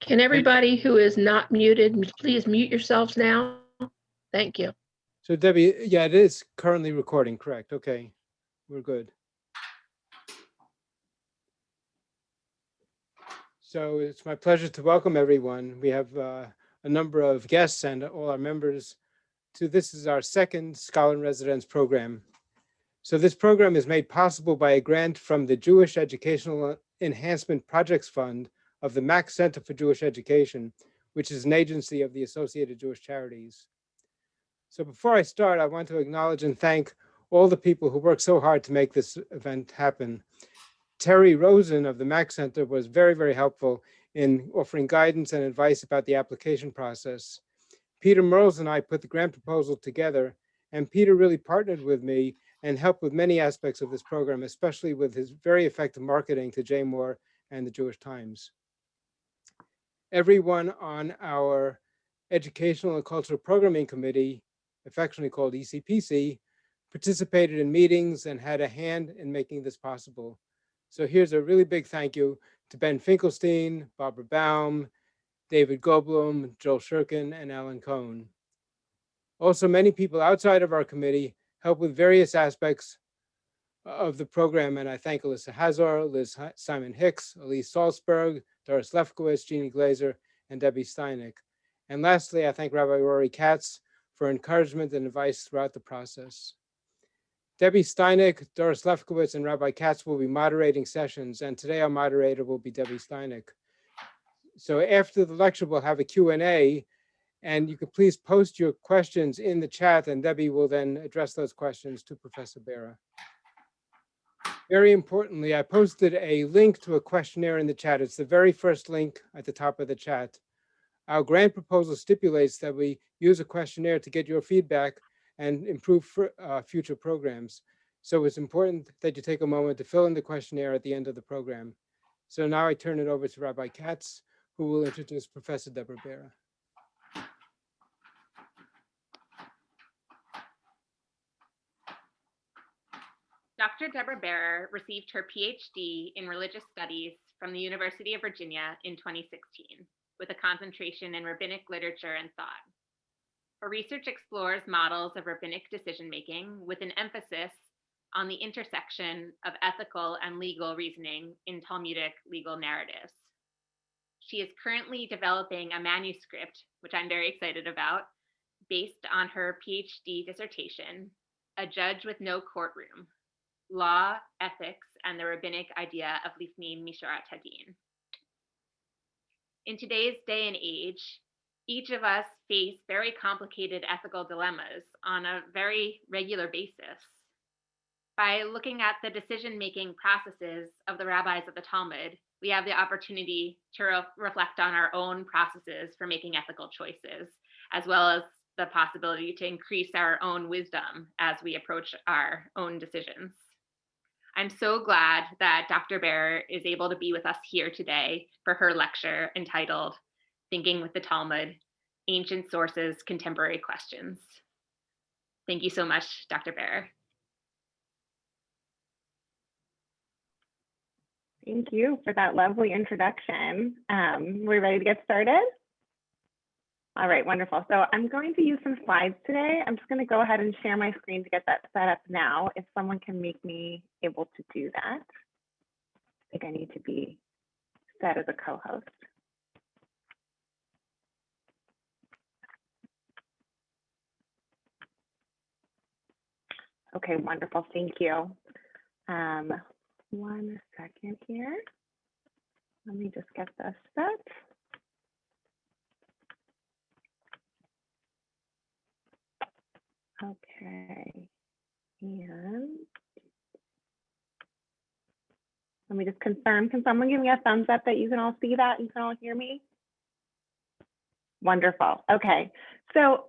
Can everybody who is not muted, please mute yourselves now? Thank you. So Debbie, yeah, it is currently recording, correct? Okay, we're good. So it's my pleasure to welcome everyone. We have a number of guests and all our members this is our second Scholar in Residence program. So this program is made possible by a grant from the Jewish Educational Enhancement Projects Fund of the Max Center for Jewish Education, which is an agency of the Associated Jewish Charities. So before I start, I want to acknowledge and thank all the people who worked so hard to make this event happen. Terry Rosen of the Max Center was very, very helpful in offering guidance and advice about the application process. Peter Merles and I put the grant proposal together, and Peter really partnered with me and helped with many aspects of this program, especially with his very effective marketing to Jay Moore and the Jewish Times. Everyone on our Educational and Cultural Programming Committee, affectionately called ECPC, participated in meetings and had a hand in making this possible. So here's a really big thank you to Ben Finkelstein, Barbara Baum, David Goldblum, Joel Shurkin, and Alan Cohn. Also, many people outside of our committee help with various aspects of the program, and I thank Alyssa Hazar, Liz Simon Hicks, Elise Salzberg, Doris Lefkowitz, Jeannie Glazer, and Debbie Steineck. And lastly, I thank Rabbi Rory Katz for encouragement and advice throughout the process. Debbie Steineck, Doris Lefkowitz, and Rabbi Katz will be moderating sessions, and today our moderator will be Debbie Steineck. So after the lecture, we'll have a Q&A, and you could please post your questions in the chat, and Debbie will then address those questions to Professor Deborah. Very importantly, I posted a link to a questionnaire in the chat. It's the very first link at the top of the chat. Our grant proposal stipulates that we use a questionnaire to get your feedback and improve future programs. So it's important that you take a moment to fill in the questionnaire at the end of the program. So now I turn it over to Rabbi Katz, who will introduce Professor Deborah Berra. Dr. Deborah Berra received her PhD in Religious Studies from the University of Virginia in 2016, with a concentration in rabbinic literature and thought. Her research explores models of rabbinic decision-making with an emphasis on the intersection of ethical and legal reasoning in Talmudic legal narratives. She is currently developing a manuscript, which I'm very excited about, based on her PhD dissertation, A Judge with No Courtroom, Law, Ethics, and the Rabbinic Idea of Lifnim Misharat Hadin. In today's day and age, each of us face very complicated ethical dilemmas on a very regular basis. By looking at the decision-making processes of the rabbis of the Talmud, we have the opportunity to reflect on our own processes for making ethical choices, as well as the possibility to increase our own wisdom as we approach our own decisions. I'm so glad that Dr. Berra is able to be with us here today for her lecture entitled Thinking with the Talmud, Ancient Sources, Contemporary Questions. Thank you so much, Dr. Berra. Thank you for that lovely introduction. We're ready to get started? All right, wonderful. So I'm going to use some slides today. I'm just going to go ahead and share my screen to get that set up now. If someone can make me able to do that. I think I need to be set as a co-host. Okay, wonderful, thank you. 1 second here. Let me just get this set. Okay, and let me just confirm. Can someone give me a thumbs up that you can all see that? You can all hear me? Wonderful. Okay, so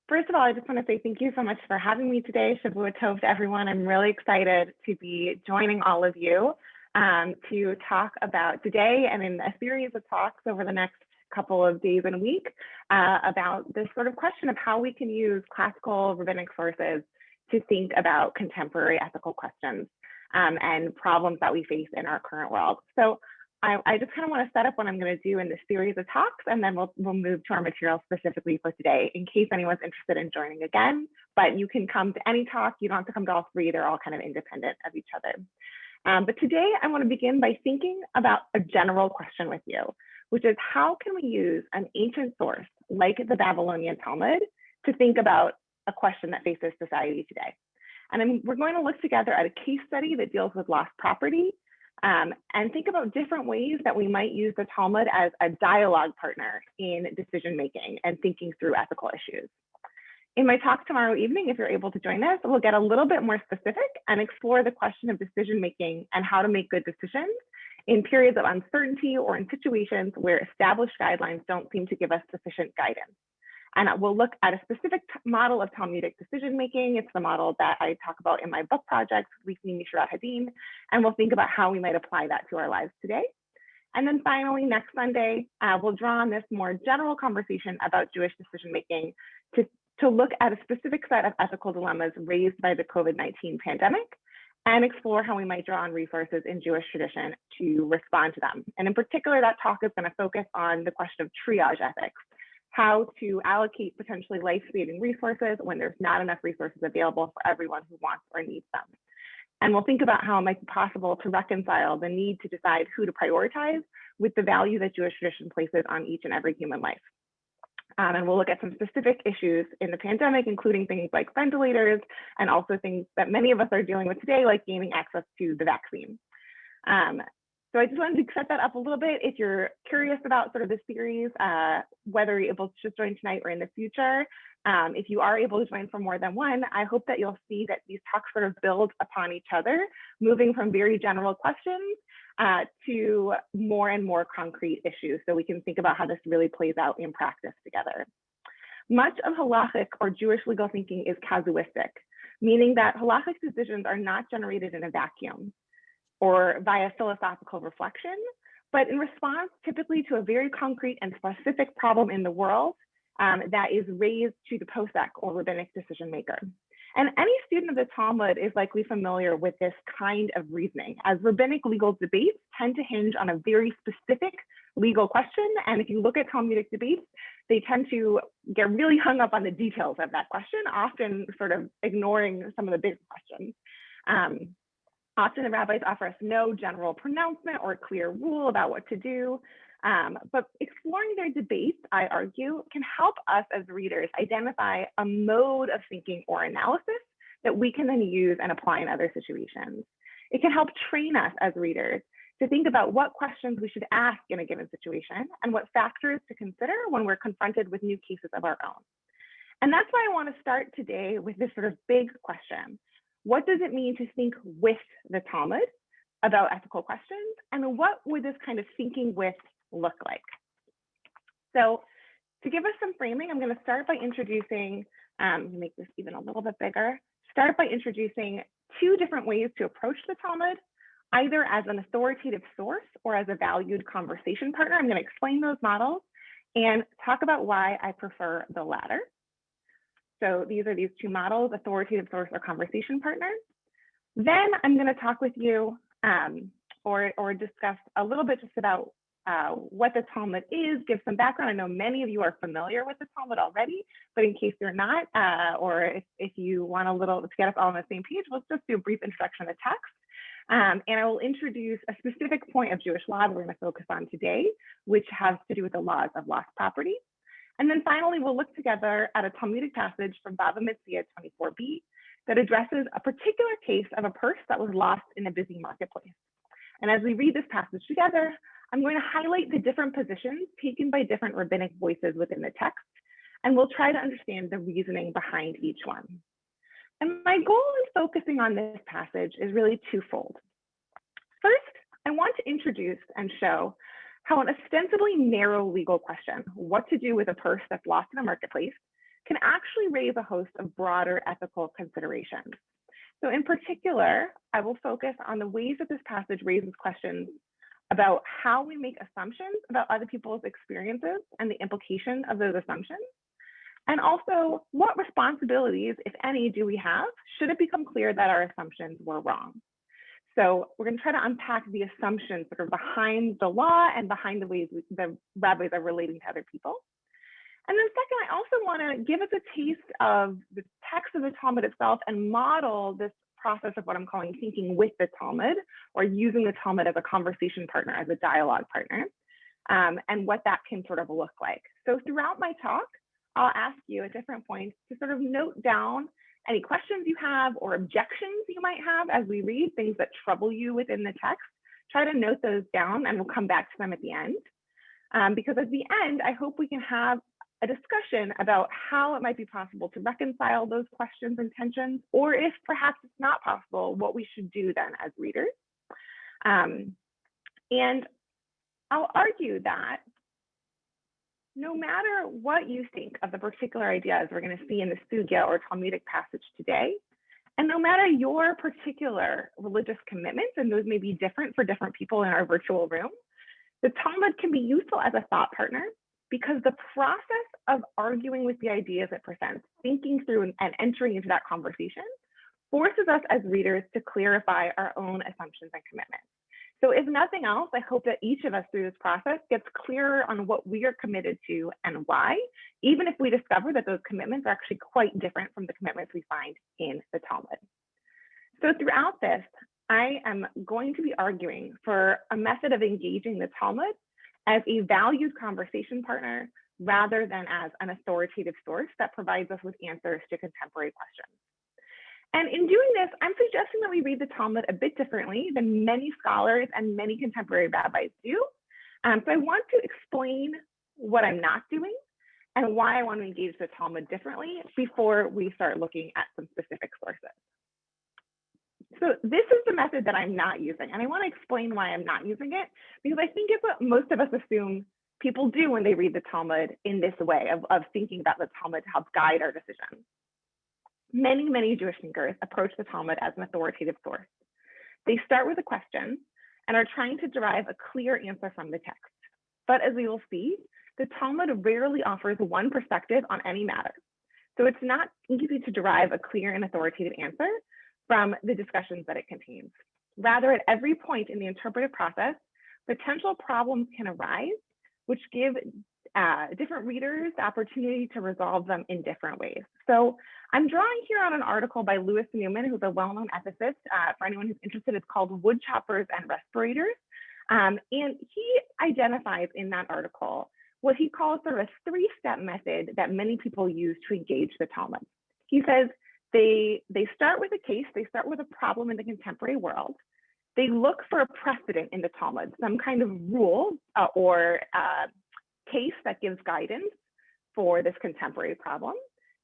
first of all, I just want to say thank you so much for having me today. Shavua Tov to everyone. I'm really excited to be joining all of you to talk about today and in a series of talks over the next couple of days and week about this sort of question of how we can use classical rabbinic sources to think about contemporary ethical questions and problems that we face in our current world. So I just kind of want to set up what I'm going to do in this series of talks, and then we'll move to our material specifically for today in case anyone's interested in joining again. But you can come to any talk. You don't have to come to all three. They're all kind of independent of each other. But today I want to begin by thinking about a general question with you, which is how can we use an ancient source like the Babylonian Talmud to think about a question that faces society today? And we're going to look together at a case study that deals with lost property and think about different ways that we might use the Talmud as a dialogue partner in decision making and thinking through ethical issues. In my talk tomorrow evening, if you're able to join us, we'll get a little bit more specific and explore the question of decision making and how to make good decisions in periods of uncertainty or in situations where established guidelines don't seem to give us sufficient guidance. And we'll look at a specific model of Talmudic decision making. It's the model that I talk about in my book project, Weekly Mishurat Hadin, and we'll think about how we might apply that to our lives today. And then finally, next Sunday, we'll draw on this more general conversation about Jewish decision making to look at a specific set of ethical dilemmas raised by the COVID-19 pandemic and explore how we might draw on resources in Jewish tradition to respond to them. And in particular, that talk is going to focus on the question of triage ethics, how to allocate potentially life-saving resources when there's not enough resources available for everyone who wants or needs them. And we'll think about how it might be possible to reconcile the need to decide who to prioritize with the value that Jewish tradition places on each and every human life. And we'll look at some specific issues in the pandemic, including things like ventilators and also things that many of us are dealing with today, like gaining access to the vaccine. So I just wanted to set that up a little bit. If you're curious about sort of the series, whether you're able to just join tonight or in the future, if you are able to join for more than one, I hope that you'll see that these talks sort of build upon each other, moving from very general questions to more and more concrete issues, so we can think about how this really plays out in practice together. Much of halachic or Jewish legal thinking is casuistic, meaning that halachic decisions are not generated in a vacuum or via philosophical reflection, but in response typically to a very concrete and specific problem in the world that is raised to the posek or rabbinic decision maker. And any student of the Talmud is likely familiar with this kind of reasoning, as rabbinic legal debates tend to hinge on a very specific legal question. And if you look at Talmudic debates, they tend to get really hung up on the details of that question, often sort of ignoring some of the big questions. Often the rabbis offer us no general pronouncement or clear rule about what to do, but exploring their debates, I argue, can help us as readers identify a mode of thinking or analysis that we can then use and apply in other situations. It can help train us as readers to think about what questions we should ask in a given situation and what factors to consider when we're confronted with new cases of our own. And that's why I want to start today with this sort of big question. What does it mean to think with the Talmud about ethical questions? And what would this kind of thinking with look like? So to give us some framing, I'm going to start by introducing, make this even a little bit bigger, start by introducing two different ways to approach the Talmud, either as an authoritative source or as a valued conversation partner. I'm going to explain those models and talk about why I prefer the latter. So these are these two models, authoritative source or conversation partner. Then I'm going to talk with you or discuss a little bit just about what the Talmud is, give some background. I know many of you are familiar with the Talmud already, but in case you're not, or if you want a little to get us all on the same page, let's just do a brief introduction of the text. And I will introduce a specific point of Jewish law that we're going to focus on today, which has to do with the laws of lost property. And then finally, we'll look together at a Talmudic passage from Bava Metzia 24b that addresses a particular case of a purse that was lost in a busy marketplace. And as we read this passage together, I'm going to highlight the different positions taken by different rabbinic voices within the text, and we'll try to understand the reasoning behind each one. And my goal in focusing on this passage is really twofold. First, I want to introduce and show how an ostensibly narrow legal question, what to do with a purse that's lost in a marketplace, can actually raise a host of broader ethical considerations. So in particular, I will focus on the ways that this passage raises questions about how we make assumptions about other people's experiences and the implication of those assumptions. And also, what responsibilities, if any, do we have should it become clear that our assumptions were wrong? So we're going to try to unpack the assumptions that are behind the law and behind the ways the rabbis are relating to other people. And then second, I also want to give us a taste of the text of the Talmud itself and model this process of what I'm calling thinking with the Talmud, or using the Talmud as a conversation partner, as a dialogue partner, and what that can sort of look like. So throughout my talk, I'll ask you at different points to sort of note down any questions you have or objections you might have as we read, things that trouble you within the text. Try to note those down and we'll come back to them at the end. Because at the end, I hope we can have a discussion about how it might be possible to reconcile those questions and tensions, or if perhaps it's not possible, what we should do then as readers. And I'll argue that no matter what you think of the particular ideas we're going to see in the Sugya or Talmudic passage today, and no matter your particular religious commitments, and those may be different for different people in our virtual room, the Talmud can be useful as a thought partner because the process of arguing with the ideas it presents, thinking through and entering into that conversation, forces us as readers to clarify our own assumptions and commitments. So if nothing else, I hope that each of us through this process gets clearer on what we are committed to and why, even if we discover that those commitments are actually quite different from the commitments we find in the Talmud. So throughout this, I am going to be arguing for a method of engaging the Talmud as a valued conversation partner rather than as an authoritative source that provides us with answers to contemporary questions. And in doing this, I'm suggesting that we read the Talmud a bit differently than many scholars and many contemporary rabbis do. So I want to explain what I'm not doing and why I want to engage the Talmud differently before we start looking at some specific sources. So this is the method that I'm not using, and I want to explain why I'm not using it, because I think it's what most of us assume people do when they read the Talmud in this way of thinking about the Talmud to help guide our decisions. Many Jewish thinkers approach the Talmud as an authoritative source. They start with a question and are trying to derive a clear answer from the text. But as we will see, the Talmud rarely offers one perspective on any matter. So it's not easy to derive a clear and authoritative answer from the discussions that it contains. Rather, at every point in the interpretive process, potential problems can arise, which give different readers the opportunity to resolve them in different ways. So I'm drawing here on an article by Louis Newman, who's a well-known ethicist. For anyone who's interested, it's called Wood Choppers and Respirators. And he identifies in that article what he calls sort of a three-step method that many people use to engage the Talmud. He says they start with a case, they start with a problem in the contemporary world. They look for a precedent in the Talmud, some kind of rule or case that gives guidance for this contemporary problem.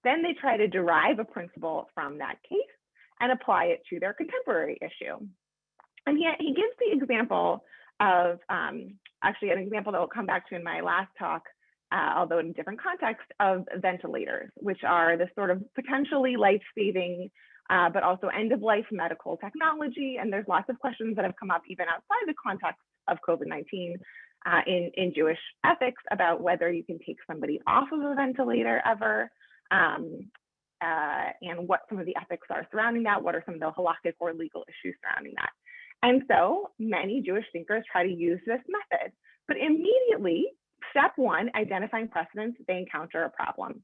Then they try to derive a principle from that case and apply it to their contemporary issue. And he gives the example of, actually an example that we'll come back to in my last talk, although in a different context, of ventilators, which are this sort of potentially life-saving, but also end-of-life medical technology. And there's lots of questions that have come up even outside the context of COVID-19 in Jewish ethics about whether you can take somebody off of a ventilator ever, and what some of the ethics are surrounding that, what are some of the halakhic or legal issues surrounding that. And so many Jewish thinkers try to use this method, but immediately, step one, identifying precedents, they encounter a problem.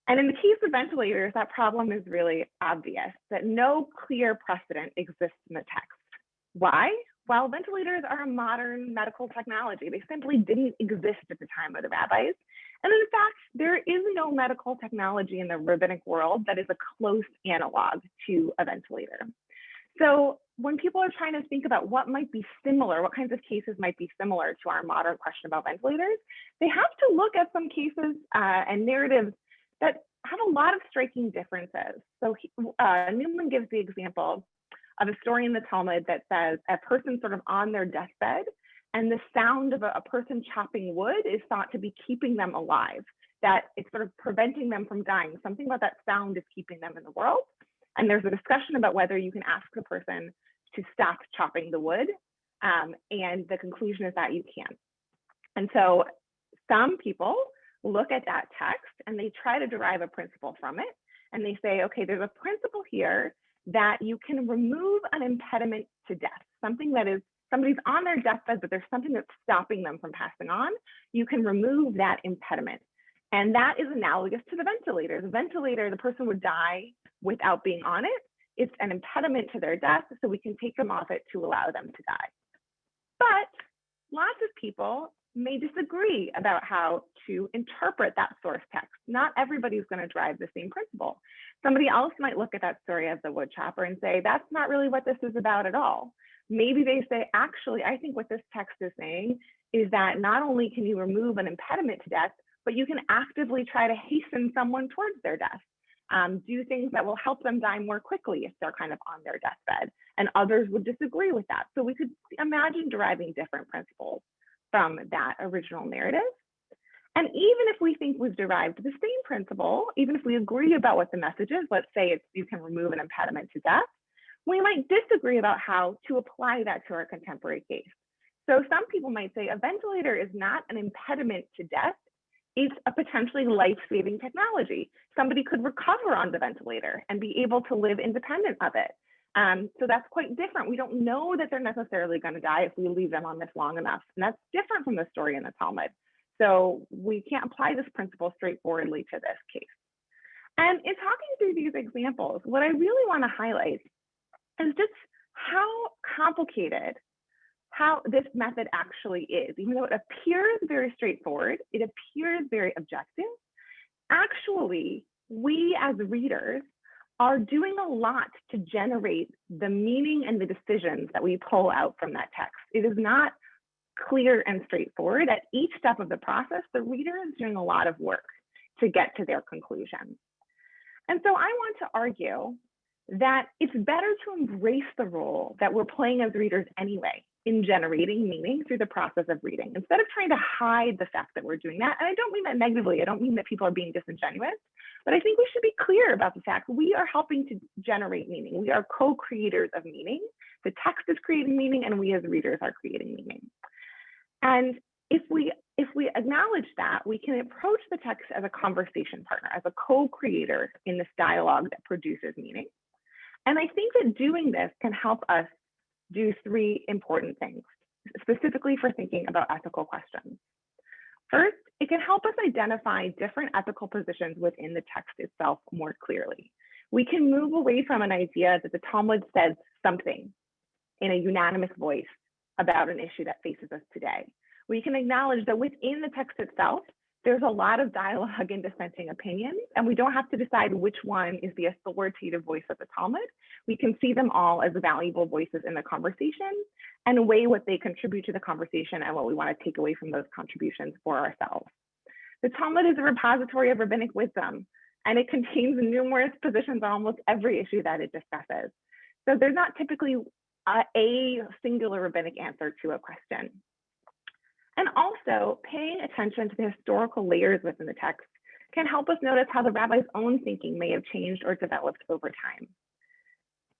And in the case of ventilators, that problem is really obvious, that no clear precedent exists in the text. Why? Well, ventilators are a modern medical technology. They simply didn't exist at the time of the rabbis. And in fact, there is no medical technology in the rabbinic world that is a close analog to a ventilator. So when people are trying to think about what might be similar, what kinds of cases might be similar to our modern question about ventilators, they have to look at some cases and narratives that have a lot of striking differences. So Newman gives the example of a story in the Talmud that says a person sort of on their deathbed, and the sound of a person chopping wood is thought to be keeping them alive, that it's sort of preventing them from dying. Something about that sound is keeping them in the world. And there's a discussion about whether you can ask the person to stop chopping the wood. And the conclusion is that you can. And so some people look at that text and they try to derive a principle from it. And they say, okay, there's a principle here that you can remove an impediment to death, something that is somebody's on their deathbed, but there's something that's stopping them from passing on. You can remove that impediment. And that is analogous to the ventilator. The ventilator, the person would die without being on it. It's an impediment to their death, so we can take them off it to allow them to die. But lots of people may disagree about how to interpret that source text. Not everybody's going to drive the same principle. Somebody else might look at that story of the woodchopper and say, that's not really what this is about at all. Maybe they say, actually, I think what this text is saying is that not only can you remove an impediment to death, but you can actively try to hasten someone towards their death. Do things that will help them die more quickly if they're kind of on their deathbed. And others would disagree with that. So we could imagine deriving different principles from that original narrative. And even if we think we've derived the same principle, even if we agree about what the message is, let's say it's you can remove an impediment to death, we might disagree about how to apply that to our contemporary case. So some people might say a ventilator is not an impediment to death. It's a potentially life-saving technology. Somebody could recover on the ventilator and be able to live independent of it. So that's quite different. We don't know that they're necessarily going to die if we leave them on this long enough. And that's different from the story in the Talmud. So we can't apply this principle straightforwardly to this case. And in talking through these examples, what I really want to highlight is just how complicated how this method actually is. Even though it appears very straightforward, it appears very objective, actually, we as readers are doing a lot to generate the meaning and the decisions that we pull out from that text. It is not clear and straightforward. At each step of the process, the reader is doing a lot of work to get to their conclusion. And so I want to argue that it's better to embrace the role that we're playing as readers anyway in generating meaning through the process of reading, instead of trying to hide the fact that we're doing that. And I don't mean that negatively. I don't mean that people are being disingenuous, but I think we should be clear about the fact we are helping to generate meaning. We are co-creators of meaning. The text is creating meaning, and we as readers are creating meaning. And if we acknowledge that, we can approach the text as a conversation partner, as a co-creator in this dialogue that produces meaning. And I think that doing this can help us do three important things, specifically for thinking about ethical questions. First, it can help us identify different ethical positions within the text itself more clearly. We can move away from an idea that the Talmud says something in a unanimous voice about an issue that faces us today. We can acknowledge that within the text itself, there's a lot of dialogue and dissenting opinions, and we don't have to decide which one is the authoritative voice of the Talmud. We can see them all as valuable voices in the conversation and weigh what they contribute to the conversation and what we want to take away from those contributions for ourselves. The Talmud is a repository of rabbinic wisdom, and it contains numerous positions on almost every issue that it discusses. So there's not typically a singular rabbinic answer to a question. And also, paying attention to the historical layers within the text can help us notice how the rabbi's own thinking may have changed or developed over time.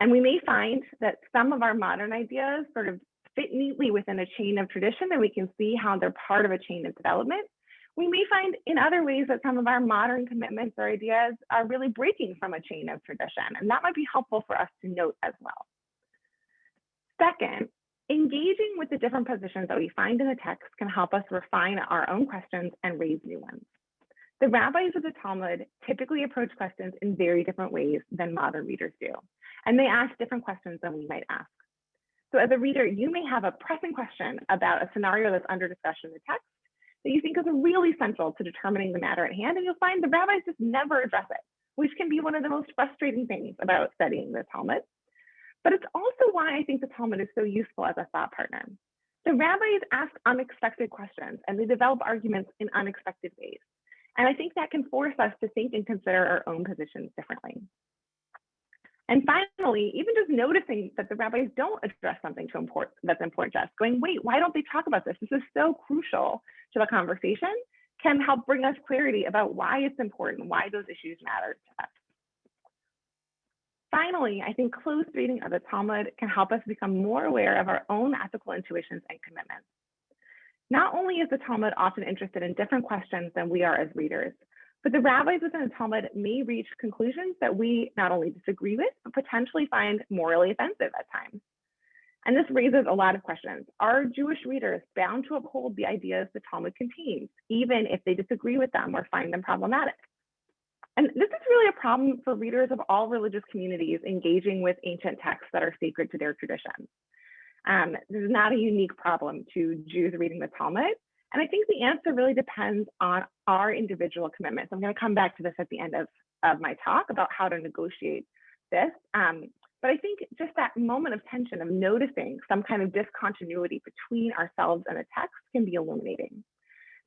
And we may find that some of our modern ideas sort of fit neatly within a chain of tradition, and we can see how they're part of a chain of development. We may find in other ways that some of our modern commitments or ideas are really breaking from a chain of tradition, and that might be helpful for us to note as well. Second, engaging with the different positions that we find in the text can help us refine our own questions and raise new ones. The rabbis of the Talmud typically approach questions in very different ways than modern readers do, and they ask different questions than we might ask. So as a reader, you may have a pressing question about a scenario that's under discussion in the text that you think is really central to determining the matter at hand, and you'll find the rabbis just never address it, which can be one of the most frustrating things about studying the Talmud. But it's also why I think the Talmud is so useful as a thought partner. The rabbis ask unexpected questions, and they develop arguments in unexpected ways. And I think that can force us to think and consider our own positions differently. And finally, even just noticing that the rabbis don't address something that's important to us, going, wait, why don't they talk about this? This is so crucial to the conversation, can help bring us clarity about why it's important, why those issues matter to us. Finally, I think close reading of the Talmud can help us become more aware of our own ethical intuitions and commitments. Not only is the Talmud often interested in different questions than we are as readers, But the rabbis within the Talmud may reach conclusions that we not only disagree with, but potentially find morally offensive at times. And this raises a lot of questions. Are Jewish readers bound to uphold the ideas the Talmud contains, even if they disagree with them or find them problematic? And this is really a problem for readers of all religious communities engaging with ancient texts that are sacred to their traditions. This is not a unique problem to Jews reading the Talmud. And I think the answer really depends on our individual commitments. I'm going to come back to this at the end of my talk about how to negotiate this. But I think just that moment of tension of noticing some kind of discontinuity between ourselves and the text can be illuminating.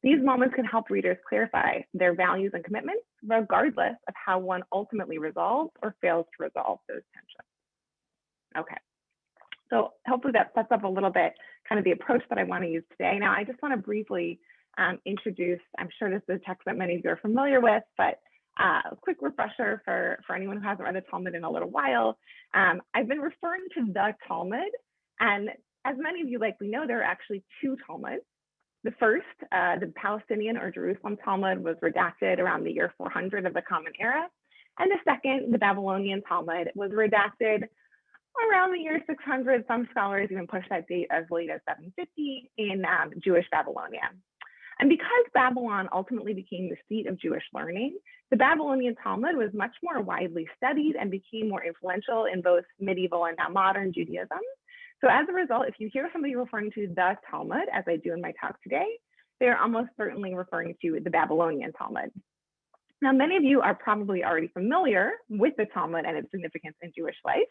These moments can help readers clarify their values and commitments, regardless of how one ultimately resolves or fails to resolve those tensions. Okay, so hopefully that sets up a little bit kind of the approach that I want to use today. Now, I just want to briefly introduce, I'm sure this is a text that many of you are familiar with, but a quick refresher for anyone who hasn't read the Talmud in a little while. I've been referring to the Talmud, and as many of you likely know, there are actually two Talmuds. The first, the Palestinian or Jerusalem Talmud, was redacted around the year 400 of the Common Era. And the second, the Babylonian Talmud, was redacted around the year 600. Some scholars even push that date as late as 750 in Jewish Babylonia. And because Babylon ultimately became the seat of Jewish learning, the Babylonian Talmud was much more widely studied and became more influential in both medieval and now modern Judaism. So as a result, if you hear somebody referring to the Talmud, as I do in my talk today, they're almost certainly referring to the Babylonian Talmud. Now, many of you are probably already familiar with the Talmud and its significance in Jewish life.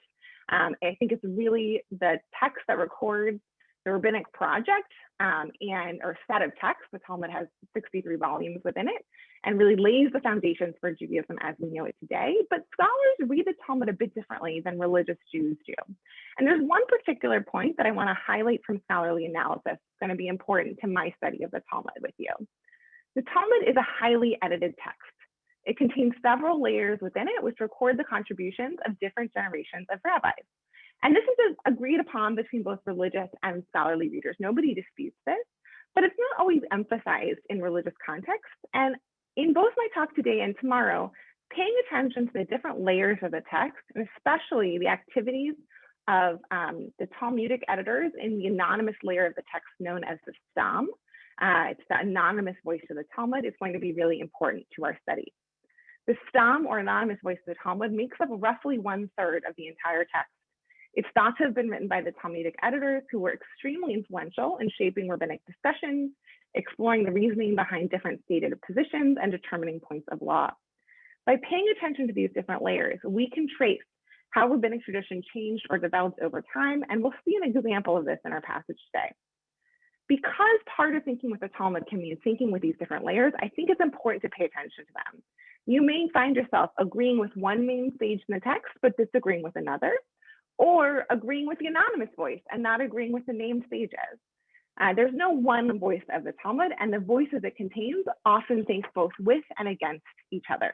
I think it's really the text that records the rabbinic project or set of texts. The Talmud has 63 volumes within it and really lays the foundations for Judaism as we know it today. But scholars read the Talmud a bit differently than religious Jews do. And there's one particular point that I want to highlight from scholarly analysis that's going to be important to my study of the Talmud with you. The Talmud is a highly edited text. It contains several layers within it which record the contributions of different generations of rabbis. And this is agreed upon between both religious and scholarly readers. Nobody disputes this, but it's not always emphasized in religious contexts. And in both my talk today and tomorrow, paying attention to the different layers of the text, and especially the activities of the Talmudic editors in the anonymous layer of the text known as the Stam, it's the anonymous voice of the Talmud, is going to be really important to our study. The Stam, or anonymous voice of the Talmud, makes up roughly 1/3 of the entire text. It's thought to have been written by the Talmudic editors who were extremely influential in shaping rabbinic discussions, exploring the reasoning behind different stated positions, and determining points of law. By paying attention to these different layers, we can trace how rabbinic tradition changed or developed over time, and we'll see an example of this in our passage today. Because part of thinking with the Talmud can mean thinking with these different layers, I think it's important to pay attention to them. You may find yourself agreeing with one main stage in the text, but disagreeing with another, or agreeing with the anonymous voice and not agreeing with the named sages. There's no one voice of the Talmud, and the voices it contains often think both with and against each other.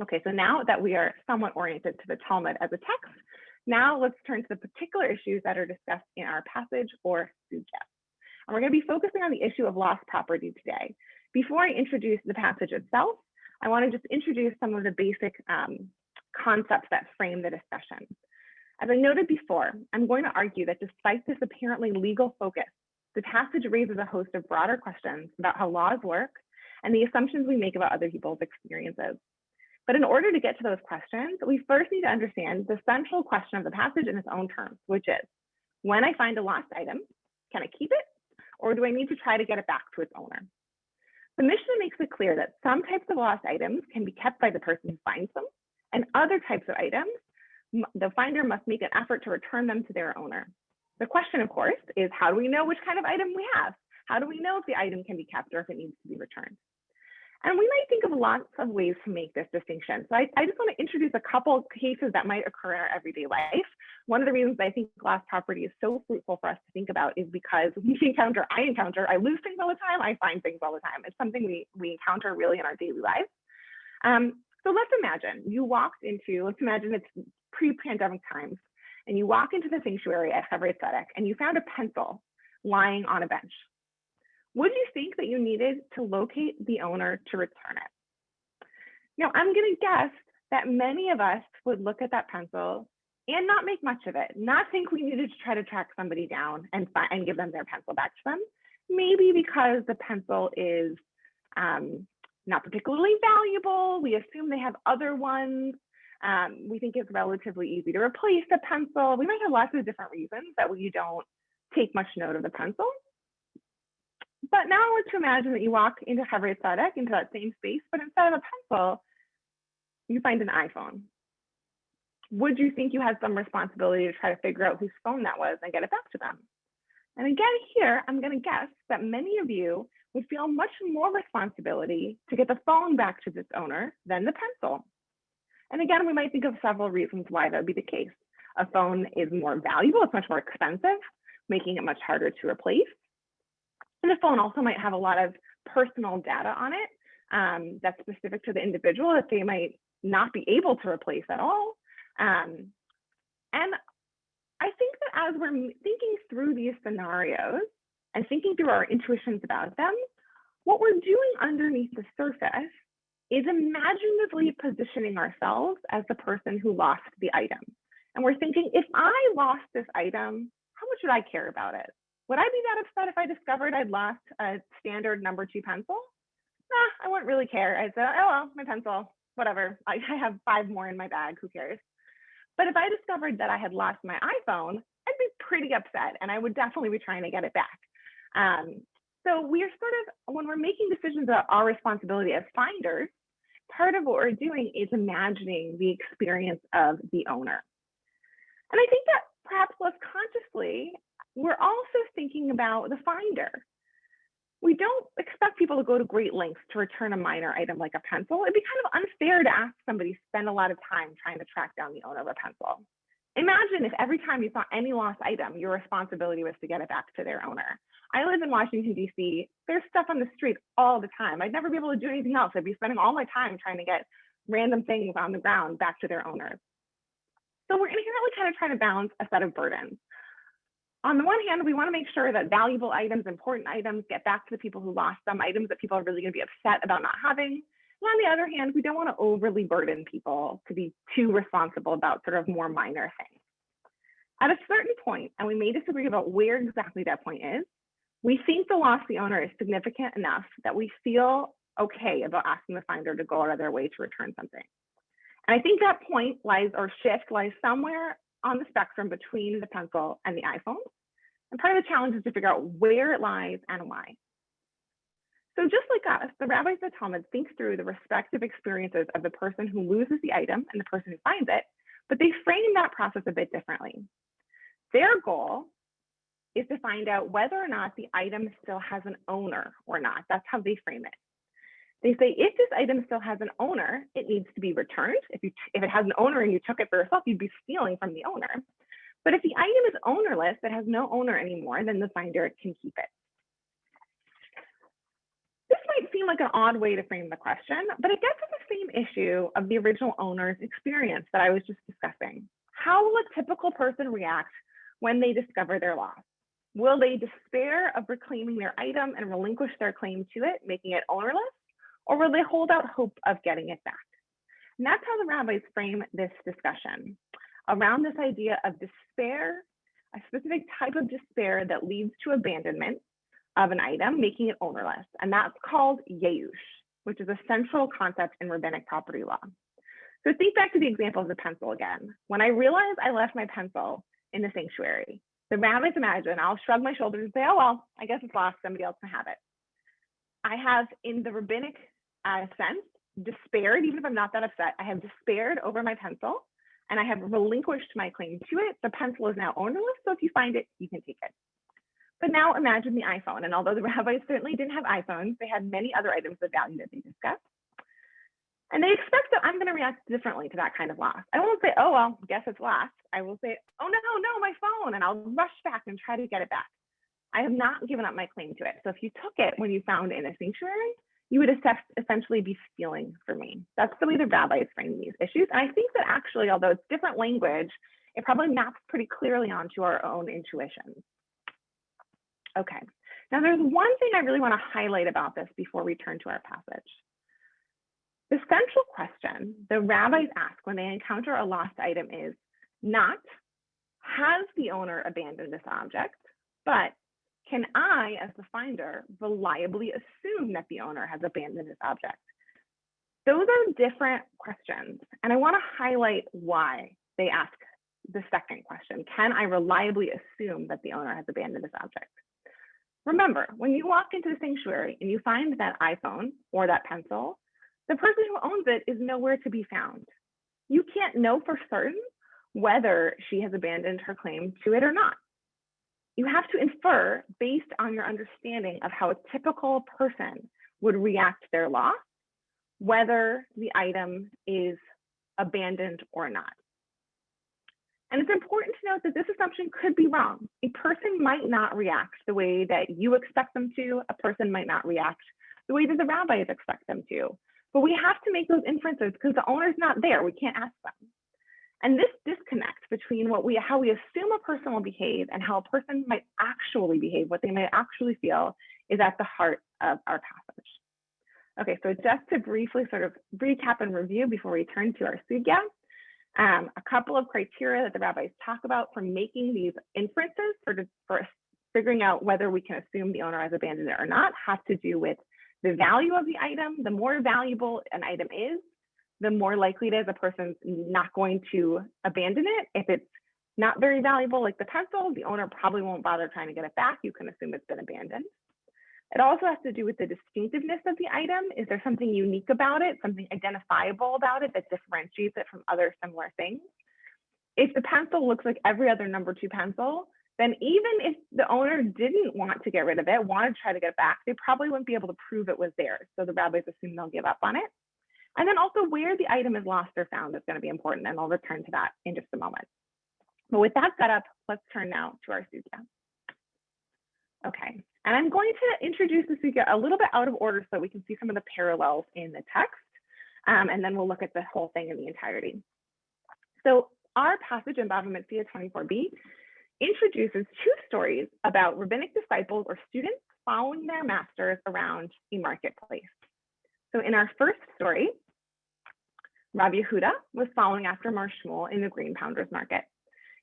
Okay, so now that we are somewhat oriented to the Talmud as a text, now let's turn to the particular issues that are discussed in our passage or sugya. And we're going to be focusing on the issue of lost property today. Before I introduce the passage itself, I want to just introduce some of the basic concepts that frame the discussion. As I noted before, I'm going to argue that despite this apparently legal focus, the passage raises a host of broader questions about how laws work and the assumptions we make about other people's experiences. But in order to get to those questions, we first need to understand the central question of the passage in its own terms, which is, when I find a lost item, can I keep it, or do I need to try to get it back to its owner? The Mishnah makes it clear that some types of lost items can be kept by the person who finds them, and other types of items, the finder must make an effort to return them to their owner. The question, of course, is how do we know which kind of item we have? How do we know if the item can be kept or if it needs to be returned? And we might think of lots of ways to make this distinction. So I just want to introduce a couple cases that might occur in our everyday life. One of the reasons I think lost property is so fruitful for us to think about is because I lose things all the time, I find things all the time. It's something we encounter really in our daily lives. So let's imagine let's imagine it's pre-pandemic times, and you walk into the sanctuary at Chevre Tzedek and you found a pencil lying on a bench. Would you think that you needed to locate the owner to return it? Now, I'm going to guess that many of us would look at that pencil and not make much of it, not think we needed to try to track somebody down and give them their pencil back to them. Maybe because the pencil is not particularly valuable. We assume they have other ones. We think it's relatively easy to replace a pencil. We might have lots of different reasons that we don't take much note of the pencil. But now let's imagine that you walk into Havre Tzaddik, into that same space, but instead of a pencil, you find an iPhone. Would you think you had some responsibility to try to figure out whose phone that was and get it back to them? And again, here, I'm going to guess that many of you would feel much more responsibility to get the phone back to its owner than the pencil. And again, we might think of several reasons why that would be the case. A phone is more valuable, it's much more expensive, making it much harder to replace. And the phone also might have a lot of personal data on it that's specific to the individual that they might not be able to replace at all. And I think that as we're thinking through these scenarios and thinking through our intuitions about them, what we're doing underneath the surface is imaginatively positioning ourselves as the person who lost the item. And we're thinking, if I lost this item, how much would I care about it? Would I be that upset if I discovered I'd lost a standard number 2 pencil? Nah, I wouldn't really care. I'd say, oh well, my pencil, whatever. I have 5 more in my bag, who cares? But if I discovered that I had lost my iPhone, I'd be pretty upset and I would definitely be trying to get it back. So we're sort of, when we're making decisions about our responsibility as finders, part of what we're doing is imagining the experience of the owner. And I think that perhaps less consciously, we're also thinking about the finder. We don't expect people to go to great lengths to return a minor item like a pencil. It'd be kind of unfair to ask somebody to spend a lot of time trying to track down the owner of a pencil. Imagine if every time you saw any lost item, your responsibility was to get it back to their owner. I live in Washington, D.C. There's stuff on the street all the time. I'd never be able to do anything else. I'd be spending all my time trying to get random things on the ground back to their owners. So we're inherently kind of trying to balance a set of burdens. On the one hand, we want to make sure that valuable items, important items get back to the people who lost them, items that people are really going to be upset about not having. And on the other hand, we don't want to overly burden people to be too responsible about sort of more minor things. At a certain point, and we may disagree about where exactly that point is, we think the loss of the owner is significant enough that we feel okay about asking the finder to go out of their way to return something. And I think that point lies, or shift lies somewhere on the spectrum between the pencil and the iPhone. And part of the challenge is to figure out where it lies and why. So just like us, the rabbis of the Talmud think through the respective experiences of the person who loses the item and the person who finds it, but they frame that process a bit differently. Their goal is to find out whether or not the item still has an owner or not. That's how they frame it. They say, if this item still has an owner, it needs to be returned. If it has an owner and you took it for yourself, you'd be stealing from the owner. But if the item is ownerless, it has no owner anymore, then the finder can keep it. This might seem like an odd way to frame the question, but it gets at the same issue of the original owner's experience that I was just discussing. How will a typical person react when they discover their loss? Will they despair of reclaiming their item and relinquish their claim to it, making it ownerless? Or will they hold out hope of getting it back? And that's how the rabbis frame this discussion, around this idea of despair, a specific type of despair that leads to abandonment of an item, making it ownerless. And that's called yeush, which is a central concept in rabbinic property law. So think back to the example of the pencil again. When I realized I left my pencil in the sanctuary, the rabbis imagine I'll shrug my shoulders and say, oh, well, I guess it's lost, somebody else can have it. I have, in the rabbinic sense, despaired, even if I'm not that upset, I have despaired over my pencil and I have relinquished my claim to it. The pencil is now ownerless, so if you find it, you can take it. But now imagine the iPhone. And although the rabbis certainly didn't have iPhones, they had many other items of value that they discussed. And they expect that I'm going to react differently to that kind of loss. I won't say, oh, well, guess it's lost. I will say, oh, no, my phone. And I'll rush back and try to get it back. I have not given up my claim to it. So if you took it when you found it in a sanctuary, you would essentially be stealing from me. That's the way the rabbis frame these issues. And I think that actually, although it's different language, it probably maps pretty clearly onto our own intuitions. Okay, now there's one thing I really want to highlight about this before we turn to our passage. The central question the rabbis ask when they encounter a lost item is not, has the owner abandoned this object, but can I, as the finder, reliably assume that the owner has abandoned this object? Those are different questions, and I want to highlight why they ask the second question. Can I reliably assume that the owner has abandoned this object? Remember, when you walk into the sanctuary and you find that iPhone or that pencil, the person who owns it is nowhere to be found. You can't know for certain whether she has abandoned her claim to it or not. You have to infer based on your understanding of how a typical person would react to their loss, whether the item is abandoned or not. And it's important to note that this assumption could be wrong. A person might not react the way that you expect them to. A person might not react the way that the rabbis expect them to. But we have to make those inferences because the owner's not there. We can't ask them. And this disconnect between how we assume a person will behave and how a person might actually behave, what they might actually feel, is at the heart of our passage. Okay, so just to briefly sort of recap and review before we turn to our sugya, a couple of criteria that the rabbis talk about for making these inferences for figuring out whether we can assume the owner has abandoned it or not have to do with the value of the item. The more valuable an item is, the more likely it is a person's not going to abandon it. If it's not very valuable, like the pencil, the owner probably won't bother trying to get it back. You can assume it's been abandoned. It also has to do with the distinctiveness of the item. Is there something unique about it, something identifiable about it that differentiates it from other similar things? If the pencil looks like every other number 2 pencil, then even if the owner didn't want to get rid of it, wanted to try to get it back, they probably wouldn't be able to prove it was theirs. So the rabbis assume they'll give up on it. And then also where the item is lost or found is going to be important, and I'll return to that in just a moment. But with that set up, let's turn now to our sugya. Okay, and I'm going to introduce the sugya a little bit out of order so we can see some of the parallels in the text, and then we'll look at the whole thing in the entirety. So our passage in Bava Metzia 24b introduces 2 stories about rabbinic disciples or students following their masters around a marketplace. So in our first story, Rav Yehuda was following after Mar Shmuel in the grain pounders market.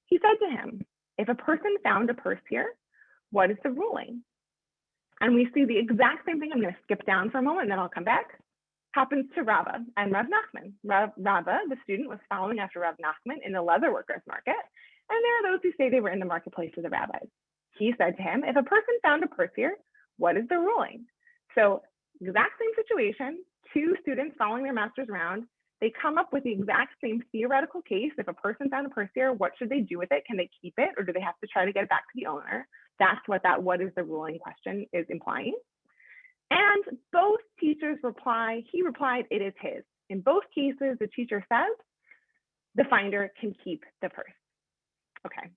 He said to him, if a person found a purse here, what is the ruling? And we see the exact same thing. I'm going to skip down for a moment and then I'll come back. Happens to Rava and Rav Nachman. Rava, the student, was following after Rav Nachman in the leather workers market. And there are those who say they were in the marketplace of the rabbis. He said to him, if a person found a purse here, what is the ruling? So exact same situation, 2 students following their masters around. They come up with the exact same theoretical case. If a person found a purse here, what should they do with it? Can they keep it or do they have to try to get it back to the owner? That's what that what is the ruling question is implying. And both teachers reply, he replied, it is his. In both cases, the teacher says the finder can keep the purse. Okay,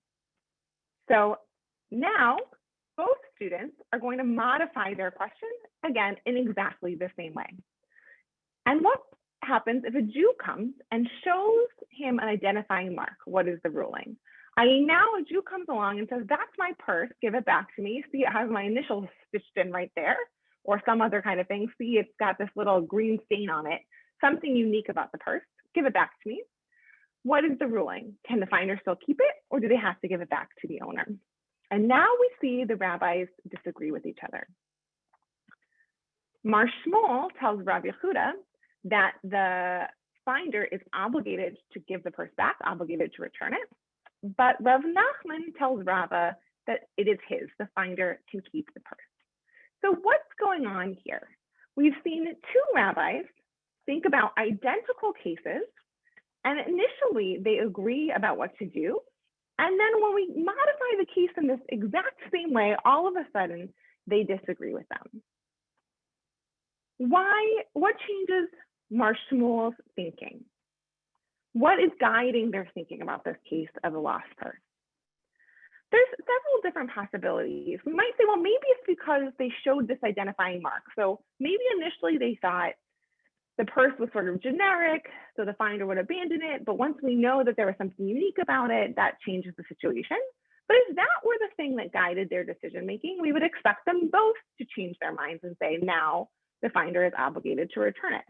so now both students are going to modify their question, again, in exactly the same way. And what happens if a Jew comes and shows him an identifying mark? What is the ruling? I.e., now a Jew comes along and says, that's my purse, give it back to me. See, it has my initials stitched in right there, or some other kind of thing. See, it's got this little green stain on it, something unique about the purse, give it back to me. What is the ruling? Can the finder still keep it, or do they have to give it back to the owner? And now we see the rabbis disagree with each other. Mar Shmuel tells Rav Yehuda that the finder is obligated to give the purse back, obligated to return it. But Rav Nachman tells Rava that it is his, the finder can keep the purse. So what's going on here? We've seen 2 rabbis think about identical cases, and initially they agree about what to do. And then when we modify the case in this exact same way, all of a sudden they disagree with them. Why? What changes Mar Shmuel's thinking? What is guiding their thinking about this case of a lost purse? There's several different possibilities. We might say, well, maybe it's because they showed this identifying mark. So maybe initially they thought the purse was sort of generic, so the finder would abandon it. But once we know that there was something unique about it, that changes the situation. But if that were the thing that guided their decision-making, we would expect them both to change their minds and say, now the finder is obligated to return it.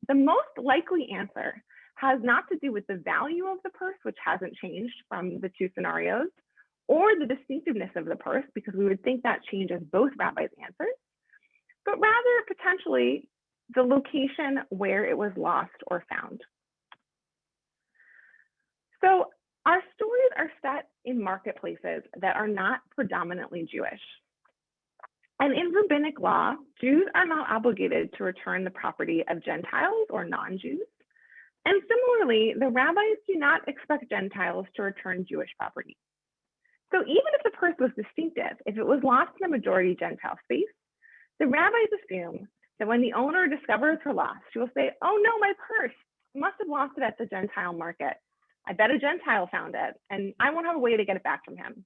The most likely answer has not to do with the value of the purse, which hasn't changed from the two scenarios, or the distinctiveness of the purse, because we would think that changes both rabbis' answers, but rather potentially the location where it was lost or found. So our stories are set in marketplaces that are not predominantly Jewish. And in rabbinic law, Jews are not obligated to return the property of Gentiles or non-Jews. And similarly, the rabbis do not expect Gentiles to return Jewish property. So even if the purse was distinctive, if it was lost in a majority Gentile space, the rabbis assume that when the owner discovers her loss, she will say, oh no, my purse, must have lost it at the Gentile market. I bet a Gentile found it, and I won't have a way to get it back from him.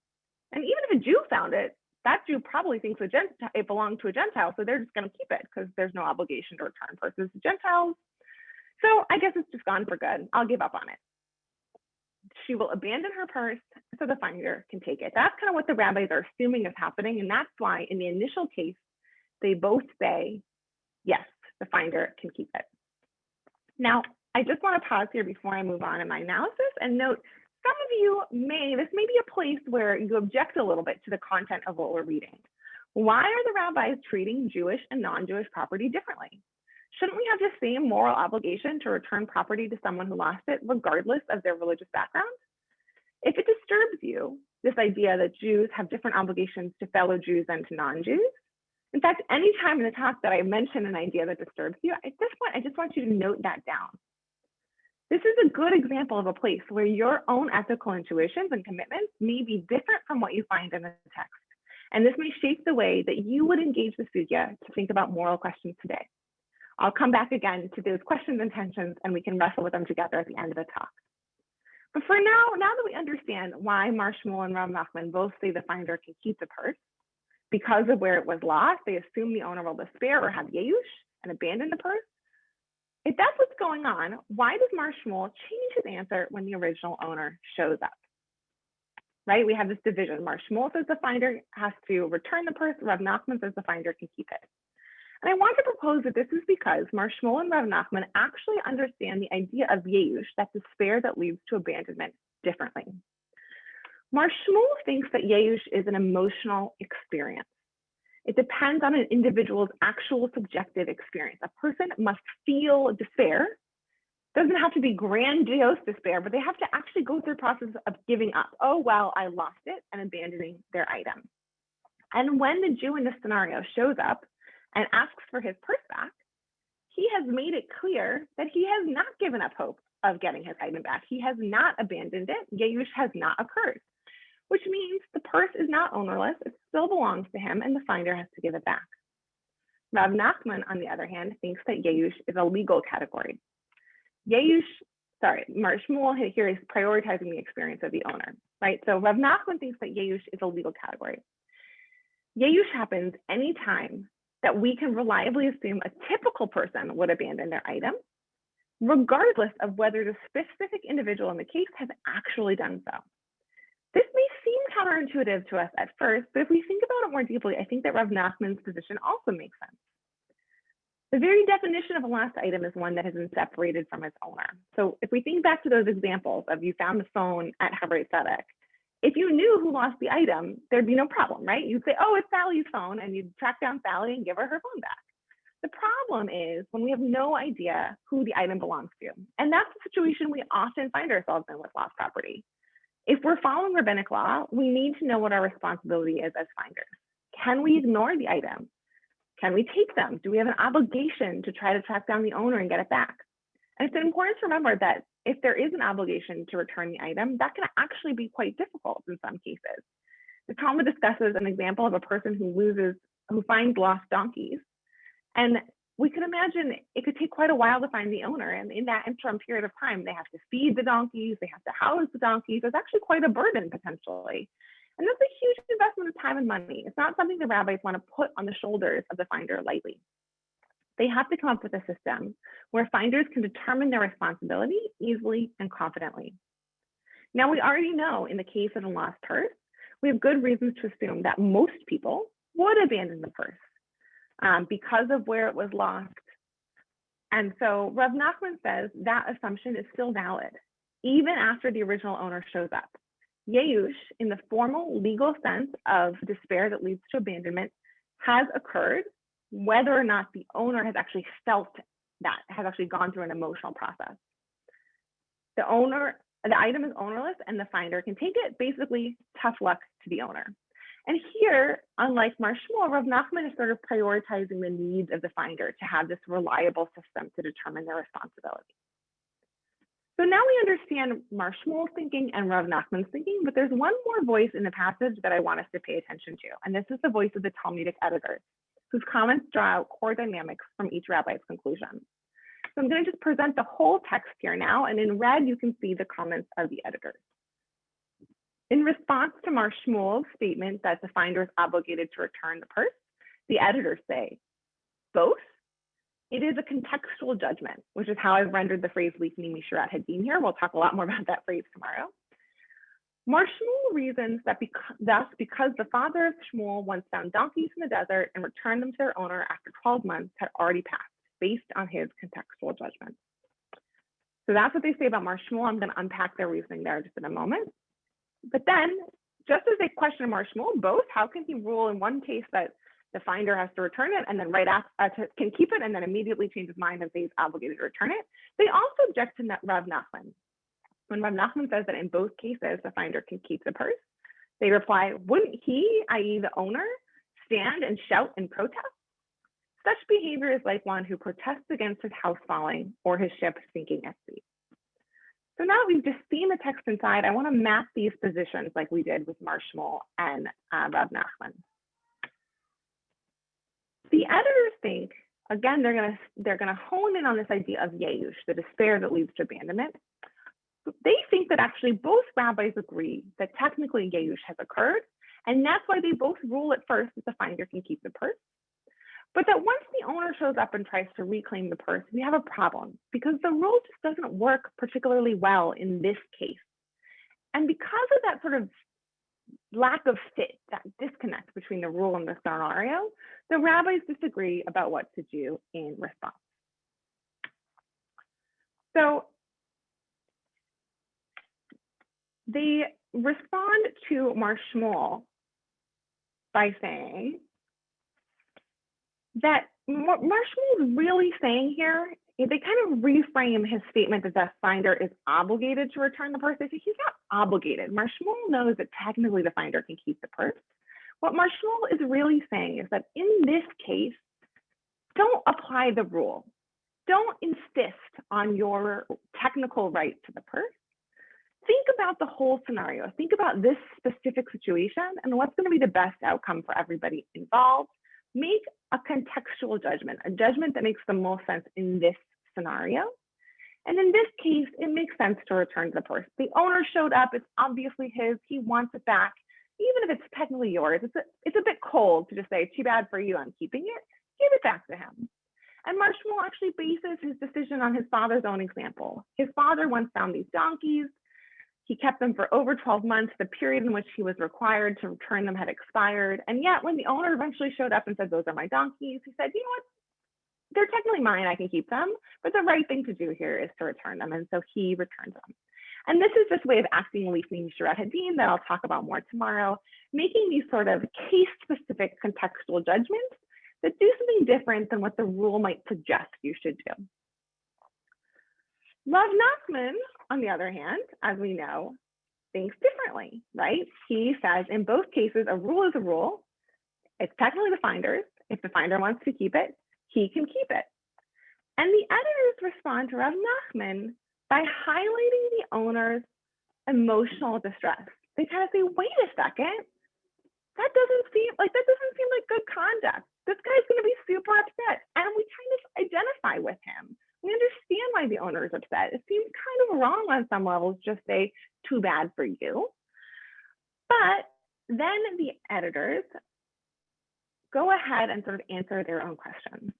And even if a Jew found it, that Jew probably thinks it belonged to a Gentile, so they're just going to keep it because there's no obligation to return purses to Gentiles. So I guess it's just gone for good. I'll give up on it. She will abandon her purse so the finder can take it. That's kind of what the rabbis are assuming is happening, and that's why in the initial case, they both say, yes, the finder can keep it. Now, I just want to pause here before I move on in my analysis and note, some of you this may be a place where you object a little bit to the content of what we're reading. Why are the rabbis treating Jewish and non-Jewish property differently? Shouldn't we have the same moral obligation to return property to someone who lost it, regardless of their religious background? If it disturbs you, this idea that Jews have different obligations to fellow Jews than to non-Jews, in fact, any time in the talk that I mention an idea that disturbs you, at this point, I just want you to note that down. This is a good example of a place where your own ethical intuitions and commitments may be different from what you find in the text. And this may shape the way that you would engage the sugya to think about moral questions today. I'll come back again to those questions and tensions, and we can wrestle with them together at the end of the talk. But for now that we understand why Mar Shmuel and Rav Nachman both say the finder can keep the purse, because of where it was lost, they assume the owner will despair or have yeyush and abandon the purse. If that's what's going on, why does Mar Shmuel change his answer when the original owner shows up? Right? We have this division. Mar Shmuel says the finder has to return the purse. Rav Nachman says the finder can keep it. And I want to propose that this is because Mar Shmuel and Rav Nachman actually understand the idea of yeyush, that despair that leads to abandonment, differently. Mar Shmuel thinks that yeyush is an emotional experience. It depends on an individual's actual subjective experience. A person must feel despair. Doesn't have to be grandiose despair, but they have to actually go through the process of giving up. Oh, well, I lost it, and abandoning their item. And when the Jew in this scenario shows up and asks for his purse back, he has made it clear that he has not given up hope of getting his item back. He has not abandoned it. Yeyush has not occurred, which means the purse is not ownerless. It still belongs to him, and the finder has to give it back. Rav Nachman, on the other hand, thinks that yeyush is a legal category. Mar Shmuel here is prioritizing the experience of the owner, right? So Rav Nachman thinks that yeyush is a legal category. Yeyush happens anytime that we can reliably assume a typical person would abandon their item, regardless of whether the specific individual in the case has actually done so. This may seem counterintuitive to us at first, but if we think about it more deeply, I think that Rav Nachman's position also makes sense. The very definition of a lost item is one that has been separated from its owner. So if we think back to those examples of you found the phone at Havre Tzedek, if you knew who lost the item, there'd be no problem, right? You'd say, oh, it's Sally's phone, and you'd track down Sally and give her her phone back. The problem is when we have no idea who the item belongs to. And that's the situation we often find ourselves in with lost property. If we're following rabbinic law, we need to know what our responsibility is as finders. Can we ignore the item? Can we take them? Do we have an obligation to try to track down the owner and get it back? And it's important to remember that if there is an obligation to return the item, that can actually be quite difficult in some cases. The Talmud discusses an example of a person who finds lost donkeys. And we can imagine it could take quite a while to find the owner. And in that interim period of time, they have to feed the donkeys, they have to house the donkeys. It's actually quite a burden potentially. And that's a huge investment of time and money. It's not something the rabbis want to put on the shoulders of the finder lightly. They have to come up with a system where finders can determine their responsibility easily and confidently. Now, we already know in the case of a lost purse, we have good reasons to assume that most people would abandon the purse because of where it was lost, And so Rav Nachman says that assumption is still valid, even after the original owner shows up. Yeush, in the formal legal sense of despair that leads to abandonment, has occurred, whether or not the owner has actually felt that, has actually gone through an emotional process. The item is ownerless and the finder can take it. Basically, tough luck to the owner. And here, unlike Mar Shmuel, Rav Nachman is sort of prioritizing the needs of the finder to have this reliable system to determine their responsibility. So now we understand Mar Shmuel's thinking and Rav Nachman's thinking, but there's one more voice in the passage that I want us to pay attention to. And this is the voice of the Talmudic editors, whose comments draw out core dynamics from each rabbi's conclusion. So I'm going to just present the whole text here now, and in red, you can see the comments of the editors. In response to Mar Shmuel's statement that the finder is obligated to return the purse, the editors say, both. It is a contextual judgment, which is how I've rendered the phrase Lifnei Mishurat Hadin here. We'll talk a lot more about that phrase tomorrow. Mar Shmuel reasons that because the father of Shmuel once found donkeys in the desert and returned them to their owner after 12 months had already passed, based on his contextual judgment. So that's what they say about Mar Shmuel. I'm going to unpack their reasoning there just in a moment. But then, just as they question Mar Shmuel, both, how can he rule in one case that the finder has to return it and then right after can keep it and then immediately change his mind and say he's obligated to return it? They also object to Rav Nachman. When Rav Nachman says that in both cases, the finder can keep the purse, they reply, wouldn't he, i.e. the owner, stand and shout in protest? Such behavior is like one who protests against his house falling or his ship sinking at sea. So now that we've just seen the text inside, I want to map these positions like we did with Mar Shmuel and Rav Nachman. The editors think, again, they're gonna hone in on this idea of Yeush, the despair that leads to abandonment. They think that actually both rabbis agree that technically Yeush has occurred, and that's why they both rule at first that the finder can keep the purse. But that once the owner shows up and tries to reclaim the purse, we have a problem because the rule just doesn't work particularly well in this case. And because of that sort of lack of fit, that disconnect between the rule and the scenario, the rabbis disagree about what to do in response. So they respond to Mar Shmuel by saying that what Mar Shmuel is really saying here, they kind of reframe his statement that the finder is obligated to return the purse. They say he's not obligated. Mar Shmuel knows that technically the finder can keep the purse. What Mar Shmuel is really saying is that in this case, don't apply the rule. Don't insist on your technical right to the purse. Think about the whole scenario. Think about this specific situation and what's going to be the best outcome for everybody involved. Make a contextual judgment, a judgment that makes the most sense in this scenario. And in this case, it makes sense to return the purse. The owner showed up, it's obviously his, he wants it back. Even if it's technically yours, it's a bit cold to just say, too bad for you, I'm keeping it. Give it back to him. And Mar Shmuel actually bases his decision on his father's own example. His father once found these donkeys. He kept them for over 12 months. The period in which he was required to return them had expired. And yet when the owner eventually showed up and said, those are my donkeys, he said, you know what? They're technically mine, I can keep them, but the right thing to do here is to return them. And so he returned them. And this is this way of acting Lifnei Mishurat Hadin that I'll talk about more tomorrow, making these sort of case-specific contextual judgments that do something different than what the rule might suggest you should do. Rav Nachman, on the other hand, as we know, thinks differently, right? He says in both cases, a rule is a rule. It's technically the finder's. If the finder wants to keep it, he can keep it. And the editors respond to Rav Nachman by highlighting the owner's emotional distress. They kind of say, wait a second, that doesn't seem like good conduct. This guy's going to be super upset. And we kind of identify with him. We understand why the owner is upset. It seems kind of wrong on some levels, just say, too bad for you. But then the editors go ahead and sort of answer their own questions.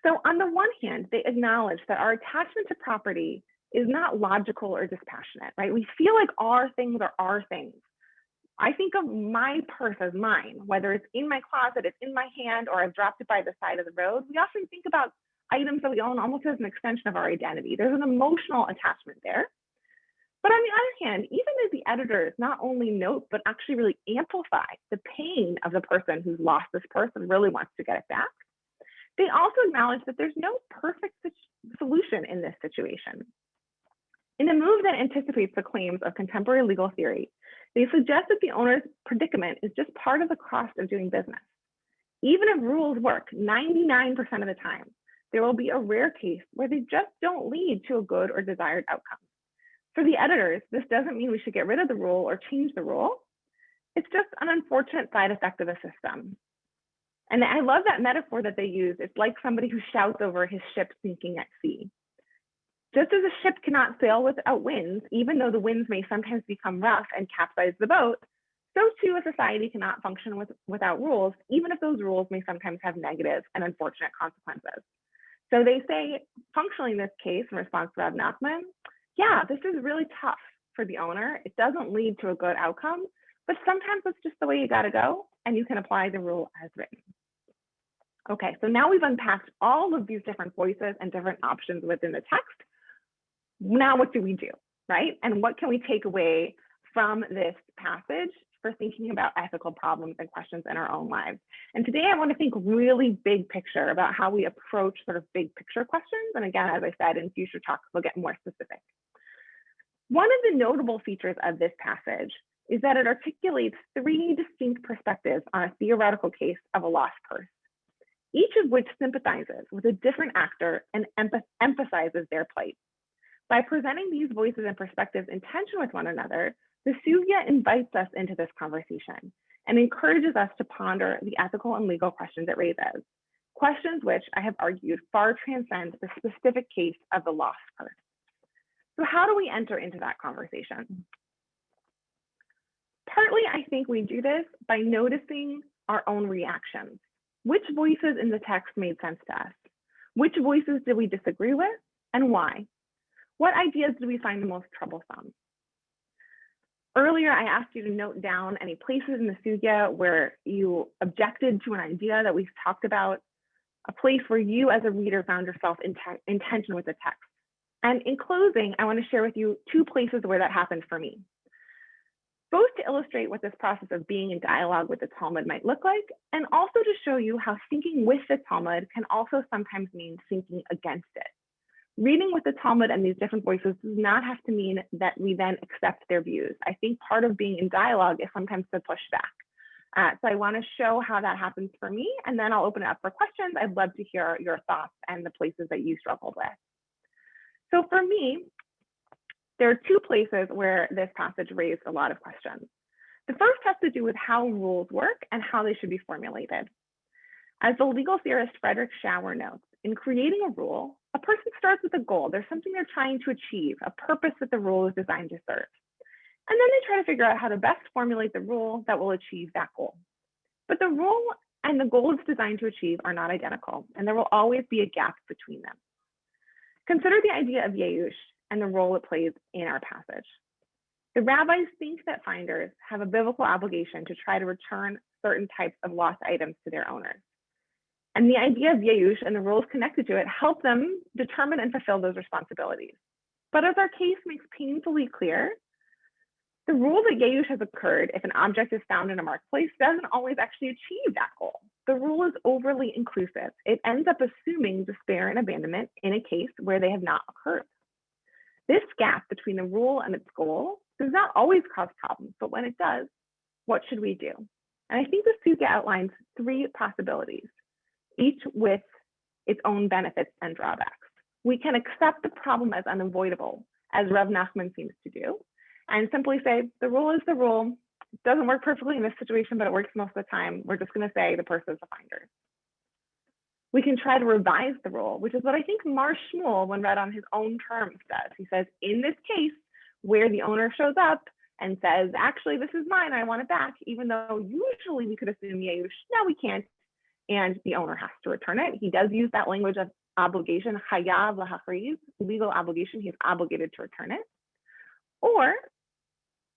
So on the one hand, they acknowledge that our attachment to property is not logical or dispassionate, right? We feel like our things are our things. I think of my purse as mine, whether it's in my closet, it's in my hand, or I've dropped it by the side of the road. We often think about items that we own almost as an extension of our identity. There's an emotional attachment there. But on the other hand, even as the editors not only note, but actually really amplify the pain of the person who's lost this purse and really wants to get it back, they also acknowledge that there's no perfect solution in this situation. In a move that anticipates the claims of contemporary legal theory, they suggest that the owner's predicament is just part of the cost of doing business. Even if rules work 99% of the time, there will be a rare case where they just don't lead to a good or desired outcome. For the editors, this doesn't mean we should get rid of the rule or change the rule. It's just an unfortunate side effect of a system. And I love that metaphor that they use. It's like somebody who shouts over his ship sinking at sea. Just as a ship cannot sail without winds, even though the winds may sometimes become rough and capsize the boat, so too a society cannot function without rules, even if those rules may sometimes have negative and unfortunate consequences. So they say, functionally in this case, in response to Rav Nachman, yeah, this is really tough for the owner. It doesn't lead to a good outcome, but sometimes it's just the way you gotta go, and you can apply the rule as written. Okay, so now we've unpacked all of these different voices and different options within the text. Now what do we do, right? And what can we take away from this passage for thinking about ethical problems and questions in our own lives? And today I want to think really big picture about how we approach sort of big picture questions. And again, as I said, in future talks, we'll get more specific. One of the notable features of this passage is that it articulates three distinct perspectives on a theoretical case of a lost purse, each of which sympathizes with a different actor and emphasizes their plight. By presenting these voices and perspectives in tension with one another, the sugya invites us into this conversation and encourages us to ponder the ethical and legal questions it raises, questions which I have argued far transcend the specific case of the lost purse. So how do we enter into that conversation? Partly, I think we do this by noticing our own reactions. Which voices in the text made sense to us? Which voices did we disagree with, and why? What ideas do we find the most troublesome? Earlier, I asked you to note down any places in the sugya where you objected to an idea that we've talked about, a place where you as a reader found yourself in tension with the text. And in closing, I want to share with you two places where that happened for me, both to illustrate what this process of being in dialogue with the Talmud might look like, and also to show you how thinking with the Talmud can also sometimes mean thinking against it. Reading with the Talmud and these different voices does not have to mean that we then accept their views. I think part of being in dialogue is sometimes to push back. So I want to show how that happens for me, and then I'll open it up for questions. I'd love to hear your thoughts and the places that you struggled with. So for me, there are two places where this passage raised a lot of questions. The first has to do with how rules work and how they should be formulated. As the legal theorist Frederick Schauer notes, in creating a rule, a person starts with a goal. There's something they're trying to achieve, a purpose that the rule is designed to serve. And then they try to figure out how to best formulate the rule that will achieve that goal. But the rule and the goal it's designed to achieve are not identical, and there will always be a gap between them. Consider the idea of Yeush and the role it plays in our passage. The rabbis think that finders have a biblical obligation to try to return certain types of lost items to their owners. And the idea of Yeush and the rules connected to it help them determine and fulfill those responsibilities. But as our case makes painfully clear, the rule that Yeush has occurred if an object is found in a marketplace doesn't always actually achieve that goal. The rule is overly inclusive. It ends up assuming despair and abandonment in a case where they have not occurred. This gap between the rule and its goal does not always cause problems, but when it does, what should we do? And I think the sugya outlines three possibilities, each with its own benefits and drawbacks. We can accept the problem as unavoidable, as Rav Nachman seems to do, and simply say, the rule is the rule. It doesn't work perfectly in this situation, but it works most of the time. We're just going to say the person is a finder. We can try to revise the rule, which is what I think Mar Shmuel, when read on his own terms, does. He says, in this case, where the owner shows up and says, actually, this is mine, I want it back, even though usually we could assume, Yeush, no, we can't, and the owner has to return it. He does use that language of obligation, hayav lahachriz, legal obligation, he's obligated to return it. Or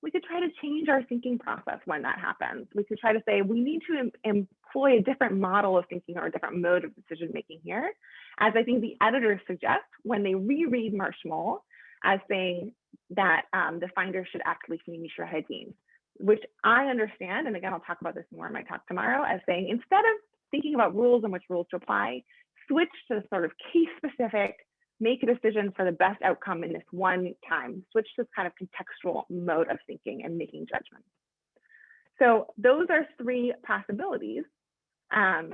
we could try to change our thinking process when that happens. We could try to say, we need to employ a different model of thinking or a different mode of decision making here, as I think the editors suggest when they reread Marshmull as saying that the finder should act like Mishra Hadin, which I understand, and again, I'll talk about this more in my talk tomorrow, as saying instead of thinking about rules and which rules to apply, switch to sort of case specific, make a decision for the best outcome in this one time, switch to this kind of contextual mode of thinking and making judgments. So those are three possibilities. And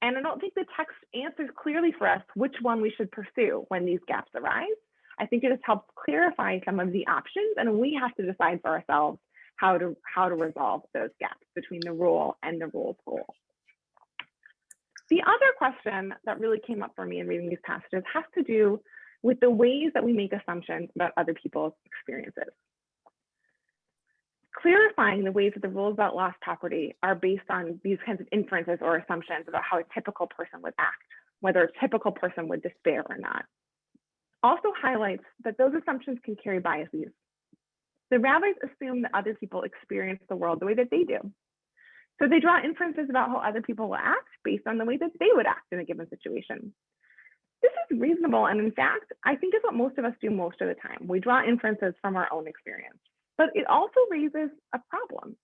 I don't think the text answers clearly for us which one we should pursue when these gaps arise. I think it just helps clarify some of the options, and we have to decide for ourselves how to resolve those gaps between the rule and the rule's goal. The other question that really came up for me in reading these passages has to do with the ways that we make assumptions about other people's experiences. Clarifying the ways that the rules about lost property are based on these kinds of inferences or assumptions about how a typical person would act, whether a typical person would despair or not, also highlights that those assumptions can carry biases. The rabbis assume that other people experience the world the way that they do. So they draw inferences about how other people will act based on the way that they would act in a given situation. This is reasonable, and in fact, I think is what most of us do most of the time. We draw inferences from our own experience, but it also raises a problem.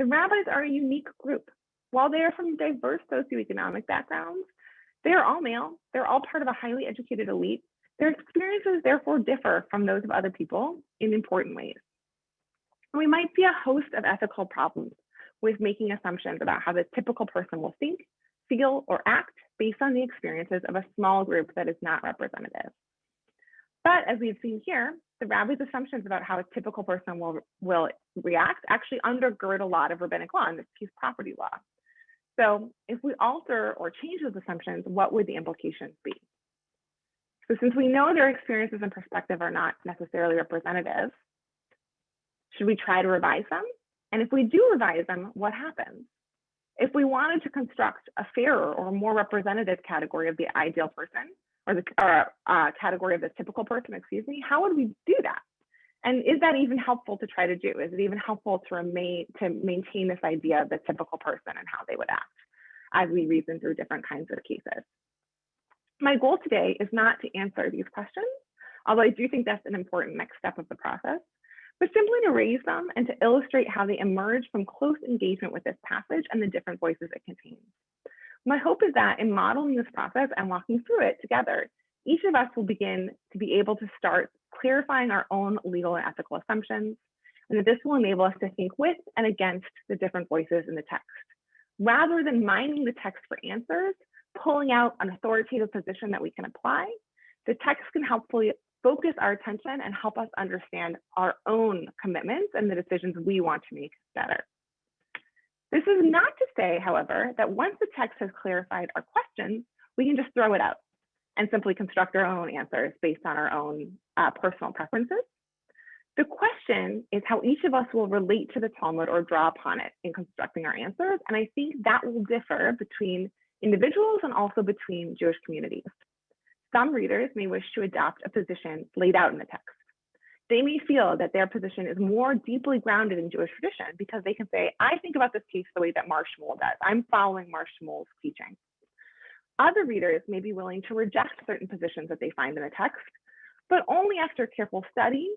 The rabbis are a unique group. While they are from diverse socioeconomic backgrounds, they are all male, they're all part of a highly educated elite. Their experiences therefore differ from those of other people in important ways. We might see a host of ethical problems with making assumptions about how the typical person will think, feel, or act based on the experiences of a small group that is not representative. But as we've seen here, the rabbis' assumptions about how a typical person will react actually undergird a lot of rabbinic law, in this case, property law. So if we alter or change those assumptions, what would the implications be? So since we know their experiences and perspective are not necessarily representative, should we try to revise them? And if we do revise them, what happens? If we wanted to construct a fairer or more representative category of the ideal person, or category of the typical person, excuse me, how would we do that? And is that even helpful to try to do? Is it even helpful to maintain this idea of the typical person and how they would act as we reason through different kinds of cases? My goal today is not to answer these questions, although I do think that's an important next step of the process, but simply to raise them and to illustrate how they emerge from close engagement with this passage and the different voices it contains. My hope is that in modeling this process and walking through it together, each of us will begin to be able to start clarifying our own legal and ethical assumptions, and that this will enable us to think with and against the different voices in the text. Rather than mining the text for answers, pulling out an authoritative position that we can apply, the text can helpfully focus our attention and help us understand our own commitments and the decisions we want to make better. This is not to say, however, that once the text has clarified our questions, we can just throw it out and simply construct our own answers based on our own personal preferences. The question is how each of us will relate to the Talmud or draw upon it in constructing our answers. And I think that will differ between individuals and also between Jewish communities. Some readers may wish to adopt a position laid out in the text. They may feel that their position is more deeply grounded in Jewish tradition because they can say, I think about this case the way that Marshmull does. I'm following Marshmull's teaching. Other readers may be willing to reject certain positions that they find in the text, but only after careful study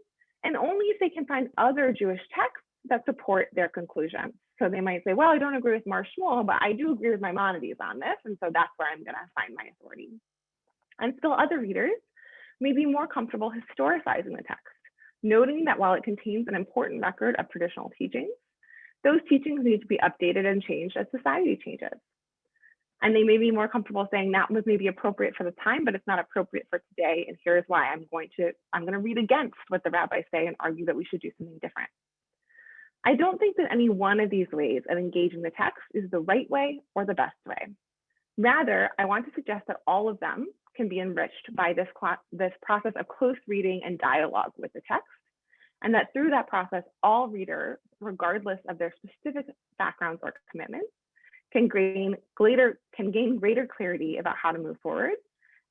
and only if they can find other Jewish texts that support their conclusion. So they might say, well, I don't agree with Marshmull, but I do agree with Maimonides on this, and so that's where I'm going to find my authority. And still other readers may be more comfortable historicizing the text, noting that while it contains an important record of traditional teachings, those teachings need to be updated and changed as society changes. And they may be more comfortable saying that was maybe appropriate for the time, but it's not appropriate for today. And here's why. I'm going to read against what the rabbis say and argue that we should do something different. I don't think that any one of these ways of engaging the text is the right way or the best way. Rather, I want to suggest that all of them can be enriched by this process of close reading and dialogue with the text, and that through that process, all readers, regardless of their specific backgrounds or commitments, can gain greater clarity about how to move forward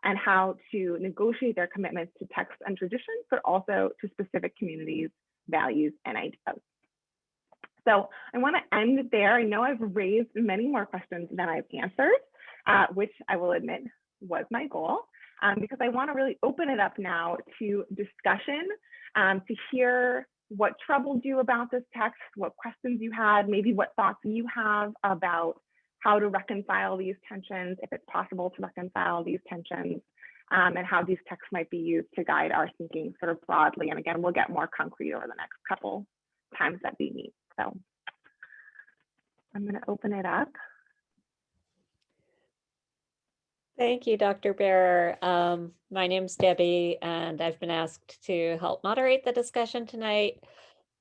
and how to negotiate their commitments to text and traditions, but also to specific communities, values, and ideas. So I want to end there. I know I've raised many more questions than I've answered, which I will admit was my goal, because I want to really open it up now to discussion, to hear what troubled you about this text, what questions you had, maybe what thoughts you have about how to reconcile these tensions, if it's possible to reconcile these tensions, and how these texts might be used to guide our thinking sort of broadly. And again, we'll get more concrete over the next couple times that we meet. So I'm going to open it up. Thank you, Dr. Bearer. My name's Debbie, and I've been asked to help moderate the discussion tonight.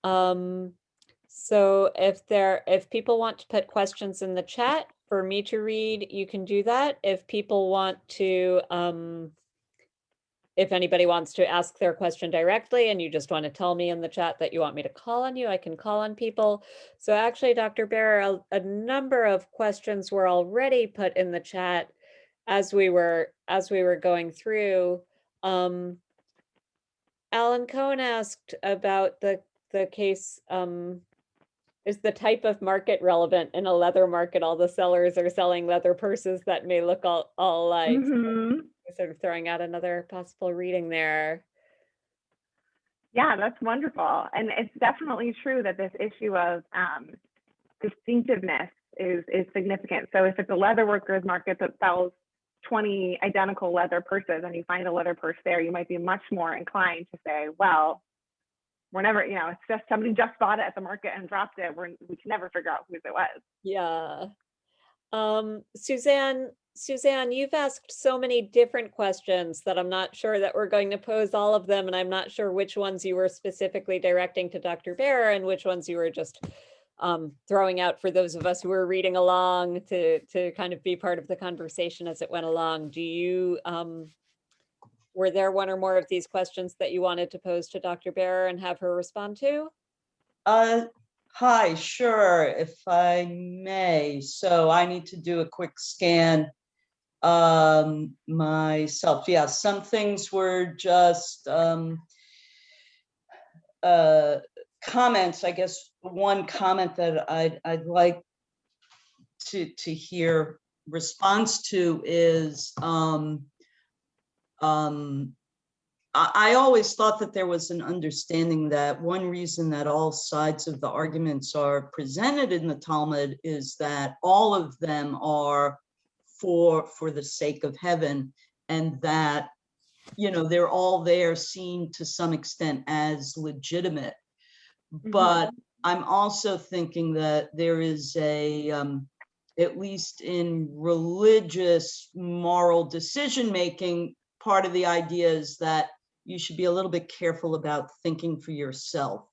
So if people want to put questions in the chat for me to read, you can do that. If people want to, if anybody wants to ask their question directly and you just want to tell me in the chat that you want me to call on you, I can call on people. So actually, Dr. Bearer, a number of questions were already put in the chat as we were going through. Alan Cohen asked about the case, is the type of market relevant in a leather market? All the sellers are selling leather purses that may look all alike. Mm-hmm. Sort of throwing out another possible reading there. Yeah, that's wonderful. And it's definitely true that this issue of distinctiveness is significant. So if it's a leather workers market that sells 20 identical leather purses and you find a leather purse there, you might be much more inclined to say, well, we're never, it's just somebody just bought it at the market and dropped it. We can never figure out whose it was. Yeah. Suzanne, you've asked so many different questions that I'm not sure that we're going to pose all of them, and I'm not sure which ones you were specifically directing to Dr. Bearer and which ones you were just throwing out for those of us who were reading along to kind of be part of the conversation as it went along. Do you, were there one or more of these questions that you wanted to pose to Dr. Bearer and have her respond to? Hi, sure, if I may. So I need to do a quick scan myself. Yeah, some things were just comments. I guess one comment that I'd like to hear response to is I always thought that there was an understanding that one reason that all sides of the arguments are presented in the Talmud is that all of them are for the sake of heaven, and that, they're all there seen to some extent as legitimate. But I'm also thinking that there is at least in religious moral decision-making, part of the idea is that you should be a little bit careful about thinking for yourself,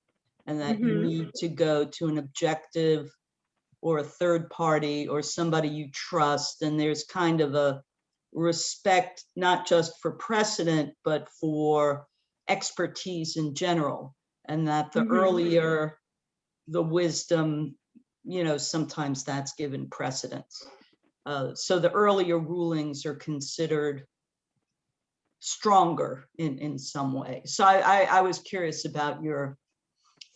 and that you need to go to an objective or a third party or somebody you trust. And there's kind of a respect, not just for precedent, but for expertise in general. And that the earlier the wisdom, sometimes that's given precedence. So the earlier rulings are considered stronger in some way. So I was curious about your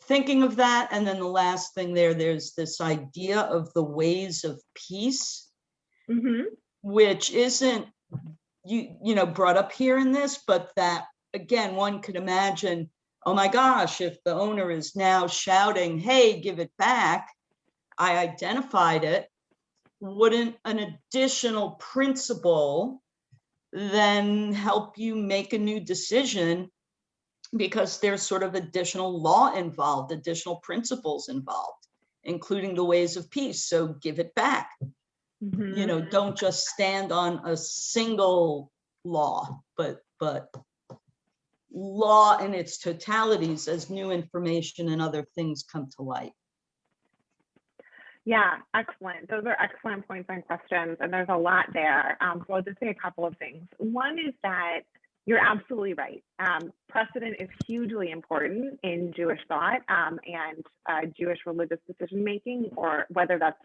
thinking of that. And then the last thing there's this idea of the ways of peace, which isn't brought up here in this, but that again, one could imagine, oh my gosh, if the owner is now shouting, hey, give it back, I identified it, wouldn't an additional principle then help you make a new decision, because there's sort of additional law involved, additional principles involved, including the ways of peace. So give it back. Don't just stand on a single law, but law in its totalities as new information and other things come to light. Yeah, excellent. Those are excellent points and questions, and there's a lot there. So I'll just say a couple of things. One is that you're absolutely right. Precedent is hugely important in Jewish thought and Jewish religious decision-making, or whether that's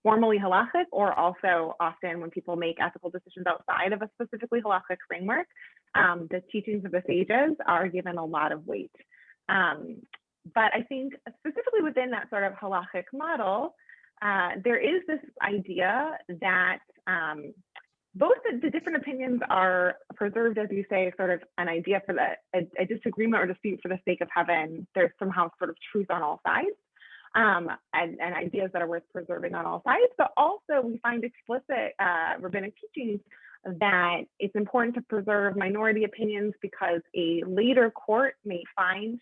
formally halachic or also often when people make ethical decisions outside of a specifically halachic framework, the teachings of the sages are given a lot of weight. But I think specifically within that sort of halachic model, there is this idea that both the different opinions are preserved, as you say, sort of an idea for a disagreement or dispute for the sake of heaven. There's somehow sort of truth on all sides, and ideas that are worth preserving on all sides. But also we find explicit rabbinic teachings that it's important to preserve minority opinions because a later court may find,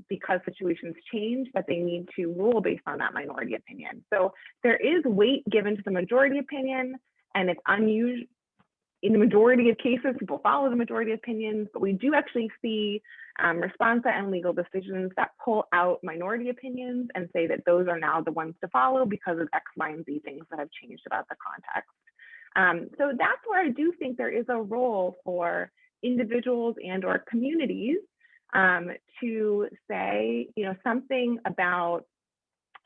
because situations change, that they need to rule based on that minority opinion. So there is weight given to the majority opinion, and it's unusual. In the majority of cases, people follow the majority opinions, but we do actually see responsa and legal decisions that pull out minority opinions and say that those are now the ones to follow because of X, Y, and Z things that have changed about the context. So that's where I do think there is a role for individuals and or communities to say, something about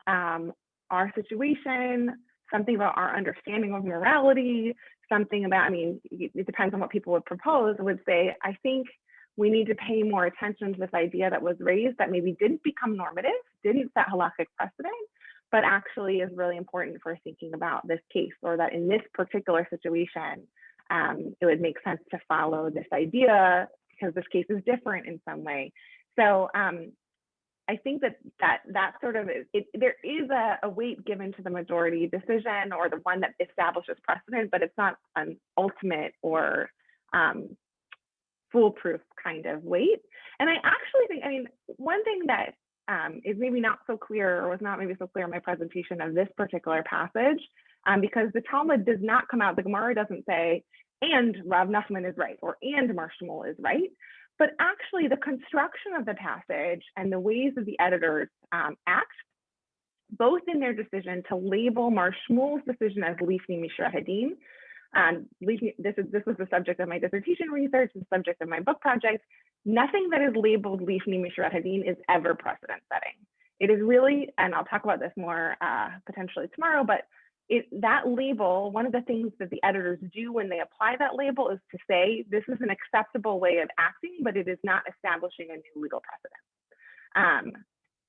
our situation, something about our understanding of morality, something about, it depends on what people would propose, would say, I think we need to pay more attention to this idea that was raised that maybe didn't become normative, didn't set halakhic precedent, but actually is really important for thinking about this case, or that in this particular situation, it would make sense to follow this idea because this case is different in some way. So I think that sort of there is a weight given to the majority decision, or the one that establishes precedent, but it's not an ultimate or foolproof kind of weight. And I actually think, one thing that is maybe not so clear, or was not maybe so clear in my presentation of this particular passage, because the Talmud does not come out, the Gemara doesn't say, and Rav Nachman is right, or and Mar Shmuel is right. But actually the construction of the passage and the ways that the editors act, both in their decision to label Mar Shmuel's decision as Lifnei Mishra Hadin. This was the subject of my dissertation research, the subject of my book project. Nothing that is labeled Lifnei Mishra Hadin is ever precedent setting. It is really, and I'll talk about this more potentially tomorrow, but that label, one of the things that the editors do when they apply that label is to say, this is an acceptable way of acting, but it is not establishing a new legal precedent.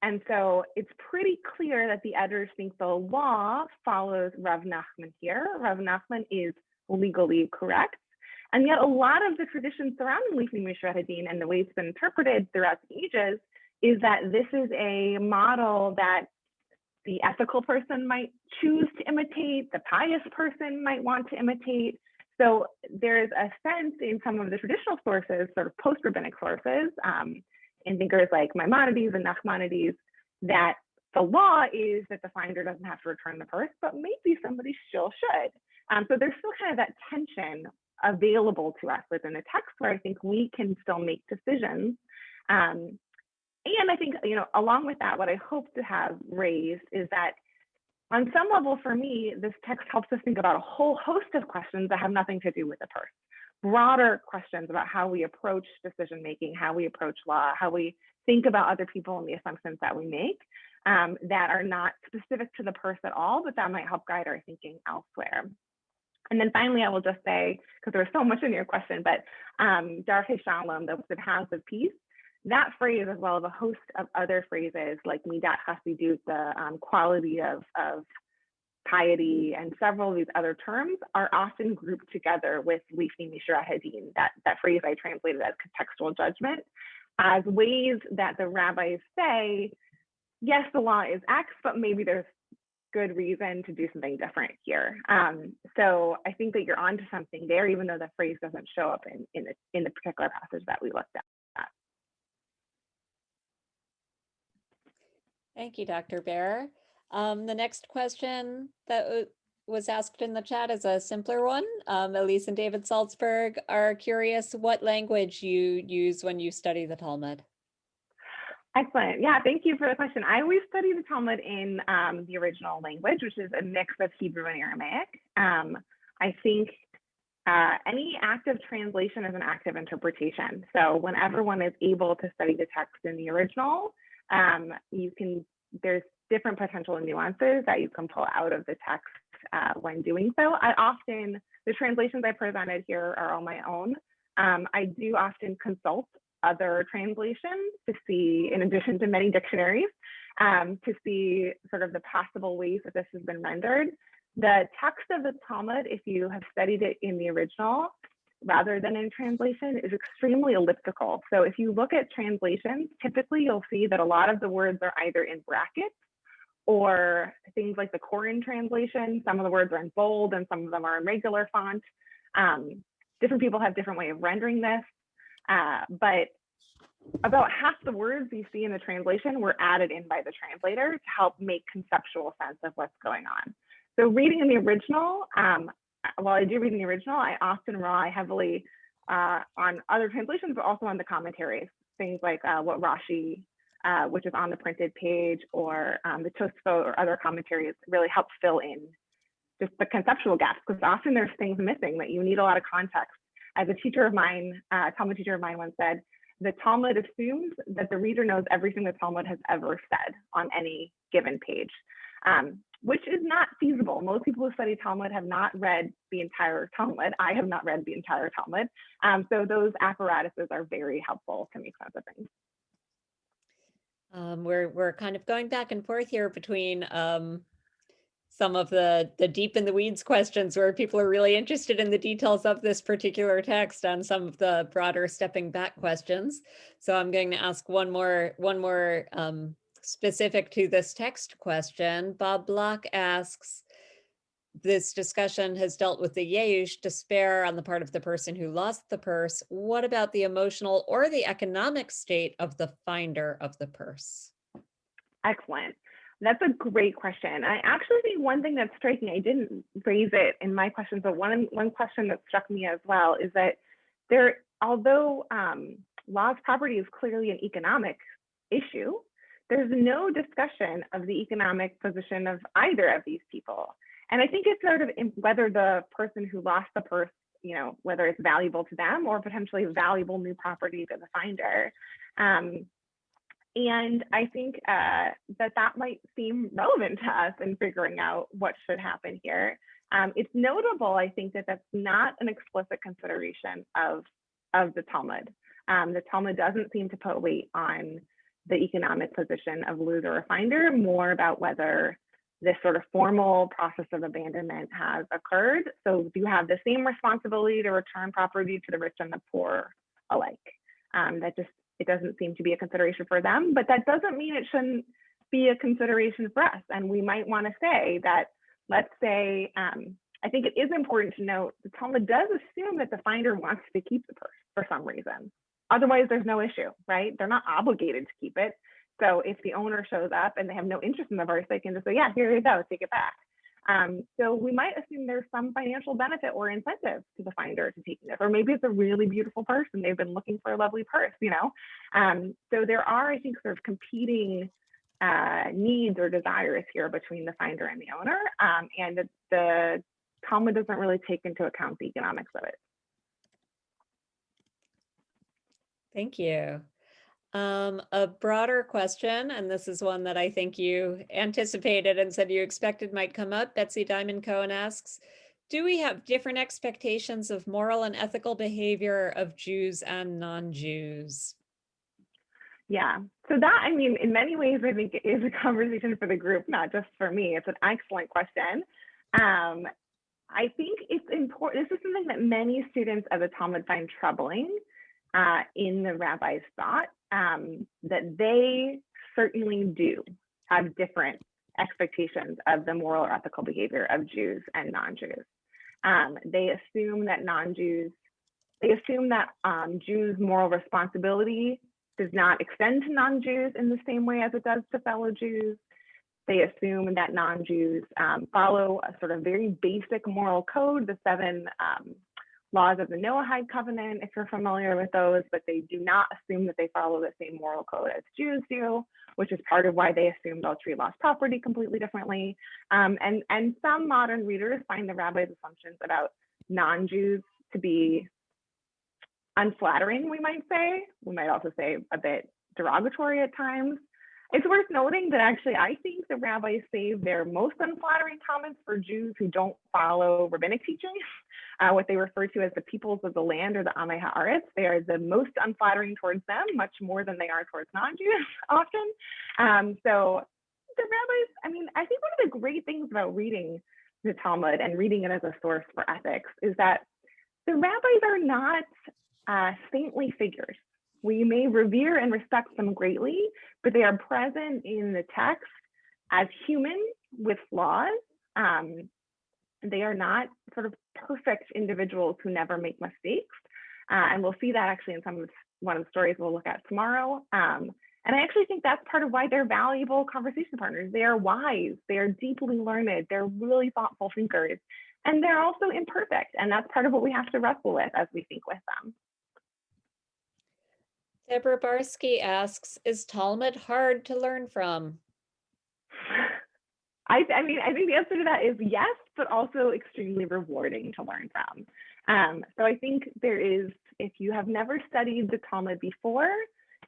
And so it's pretty clear that the editors think the law follows Rav Nachman here. Rav Nachman is legally correct. And yet a lot of the tradition surrounding Lifnei Mishra Hadin and the way it's been interpreted throughout the ages is that this is a model that the ethical person might choose to imitate, the pious person might want to imitate. So there's a sense in some of the traditional sources, sort of post-rabbinic sources, in thinkers like Maimonides and Nachmanides, that the law is that the finder doesn't have to return the purse, but maybe somebody still should. So there's still kind of that tension available to us within the text where I think we can still make decisions. And I think, along with that, what I hope to have raised is that on some level for me, this text helps us think about a whole host of questions that have nothing to do with the purse. Broader questions about how we approach decision-making, how we approach law, how we think about other people and the assumptions that we make that are not specific to the purse at all, but that might help guide our thinking elsewhere. And then finally, I will just say, because there's so much in your question, but Darkei Shalom, the paths of peace, that phrase, as well as a host of other phrases like Midat Chasidut, the quality of piety, and several of these other terms are often grouped together with Lifnei Mishra Hadin, that phrase I translated as contextual judgment, as ways that the rabbis say, yes, the law is X, but maybe there's good reason to do something different here. So I think that you're onto something there, even though the phrase doesn't show up in the particular passage that we looked at. Thank you, Dr. Bear. The next question that was asked in the chat is a simpler one. Elise and David Salzberg are curious what language you use when you study the Talmud. Excellent. Yeah, thank you for the question. I always study the Talmud in the original language, which is a mix of Hebrew and Aramaic. I think any active translation is an active interpretation. So whenever one is able to study the text in the original, there's different potential nuances that you can pull out of the text when doing so. The translations I presented here are all my own. I do often consult other translations to see, in addition to many dictionaries, to see sort of the possible ways that this has been rendered. The text of the Talmud, if you have studied it in the original rather than in translation, is extremely elliptical. So if you look at translations, typically you'll see that a lot of the words are either in brackets or things like the Koran translation. Some of the words are in bold and some of them are in regular font. Different people have different way of rendering this, but about half the words you see in the translation were added in by the translator to help make conceptual sense of what's going on. So reading in the original, while I do read in the original, I often rely heavily on other translations, but also on the commentaries, things like what Rashi, which is on the printed page, or the Tosfot or other commentaries really help fill in just the conceptual gaps, because often there's things missing that you need a lot of context. As a teacher of mine, a Talmud teacher of mine once said, the Talmud assumes that the reader knows everything the Talmud has ever said on any given page, which is not feasible. Most people who study Talmud have not read the entire Talmud. I have not read the entire Talmud. So those apparatuses are very helpful to make sense of things. We're kind of going back and forth here between some of the deep in the weeds questions where people are really interested in the details of this particular text and some of the broader stepping back questions. So I'm going to ask one more specific to this text question. Bob Block asks, this discussion has dealt with the Yeush, despair on the part of the person who lost the purse. What about the emotional or the economic state of the finder of the purse? Excellent. That's a great question. I actually think one thing that's striking, I didn't raise it in my questions, but one question that struck me as well is that although lost property is clearly an economic issue, there's no discussion of the economic position of either of these people. And I think it's sort of whether the person who lost the purse, whether it's valuable to them or potentially valuable new property to the finder. And I think that might seem relevant to us in figuring out what should happen here. It's notable, I think, that that's not an explicit consideration of the Talmud. The Talmud doesn't seem to put weight on the economic position of loser or finder, more about whether this sort of formal process of abandonment has occurred. So do you have the same responsibility to return property to the rich and the poor alike? It doesn't seem to be a consideration for them, but that doesn't mean it shouldn't be a consideration for us. And we might want to say that, let's say, I think it is important to note the Talmud does assume that the finder wants to keep the purse for some reason. Otherwise, there's no issue, right? They're not obligated to keep it. So if the owner shows up and they have no interest in the purse, they can just say, yeah, here you go, take it back. So we might assume there's some financial benefit or incentive to the finder to taking this, or maybe it's a really beautiful purse and they've been looking for a lovely purse, So there are, I think, sort of competing needs or desires here between the finder and the owner, and the Talmud doesn't really take into account the economics of it. Thank you. A broader question, and this is one that I think you anticipated and said you expected might come up. Betsy Diamond Cohen asks, do we have different expectations of moral and ethical behavior of Jews and non-Jews? Yeah, so that, I mean, in many ways, I think it is a conversation for the group, not just for me. It's an excellent question. I think it's important, this is something that many students of the Talmud find troubling in the rabbi's thought, that they certainly do have different expectations of the moral or ethical behavior of Jews and non-Jews. They assume that Jews' moral responsibility does not extend to non-Jews in the same way as it does to fellow Jews. They assume that non-Jews follow a sort of very basic moral code, the 7 laws of the Noahide covenant, if you're familiar with those, but they do not assume that they follow the same moral code as Jews do, which is part of why they assume adultery lost property completely differently. And some modern readers find the rabbi's assumptions about non-Jews to be unflattering, we might say. We might also say a bit derogatory at times. It's worth noting that actually, I think the rabbis save their most unflattering comments for Jews who don't follow rabbinic teaching, what they refer to as the peoples of the land or the Amei Haaretz. They are the most unflattering towards them, much more than they are towards non-Jews often. So the rabbis, I mean, I think one of the great things about reading the Talmud and reading it as a source for ethics is that the rabbis are not saintly figures. We may revere and respect them greatly, but they are present in the text as human with flaws. They are not sort of perfect individuals who never make mistakes. And we'll see that actually in one of the stories we'll look at tomorrow. And I actually think that's part of why they're valuable conversation partners. They are wise, they are deeply learned, they're really thoughtful thinkers, and they're also imperfect. And that's part of what we have to wrestle with as we think with them. Deborah Barsky asks, is Talmud hard to learn from? I mean, I think the answer to that is yes, but also extremely rewarding to learn from. So I think there is, if you have never studied the Talmud before,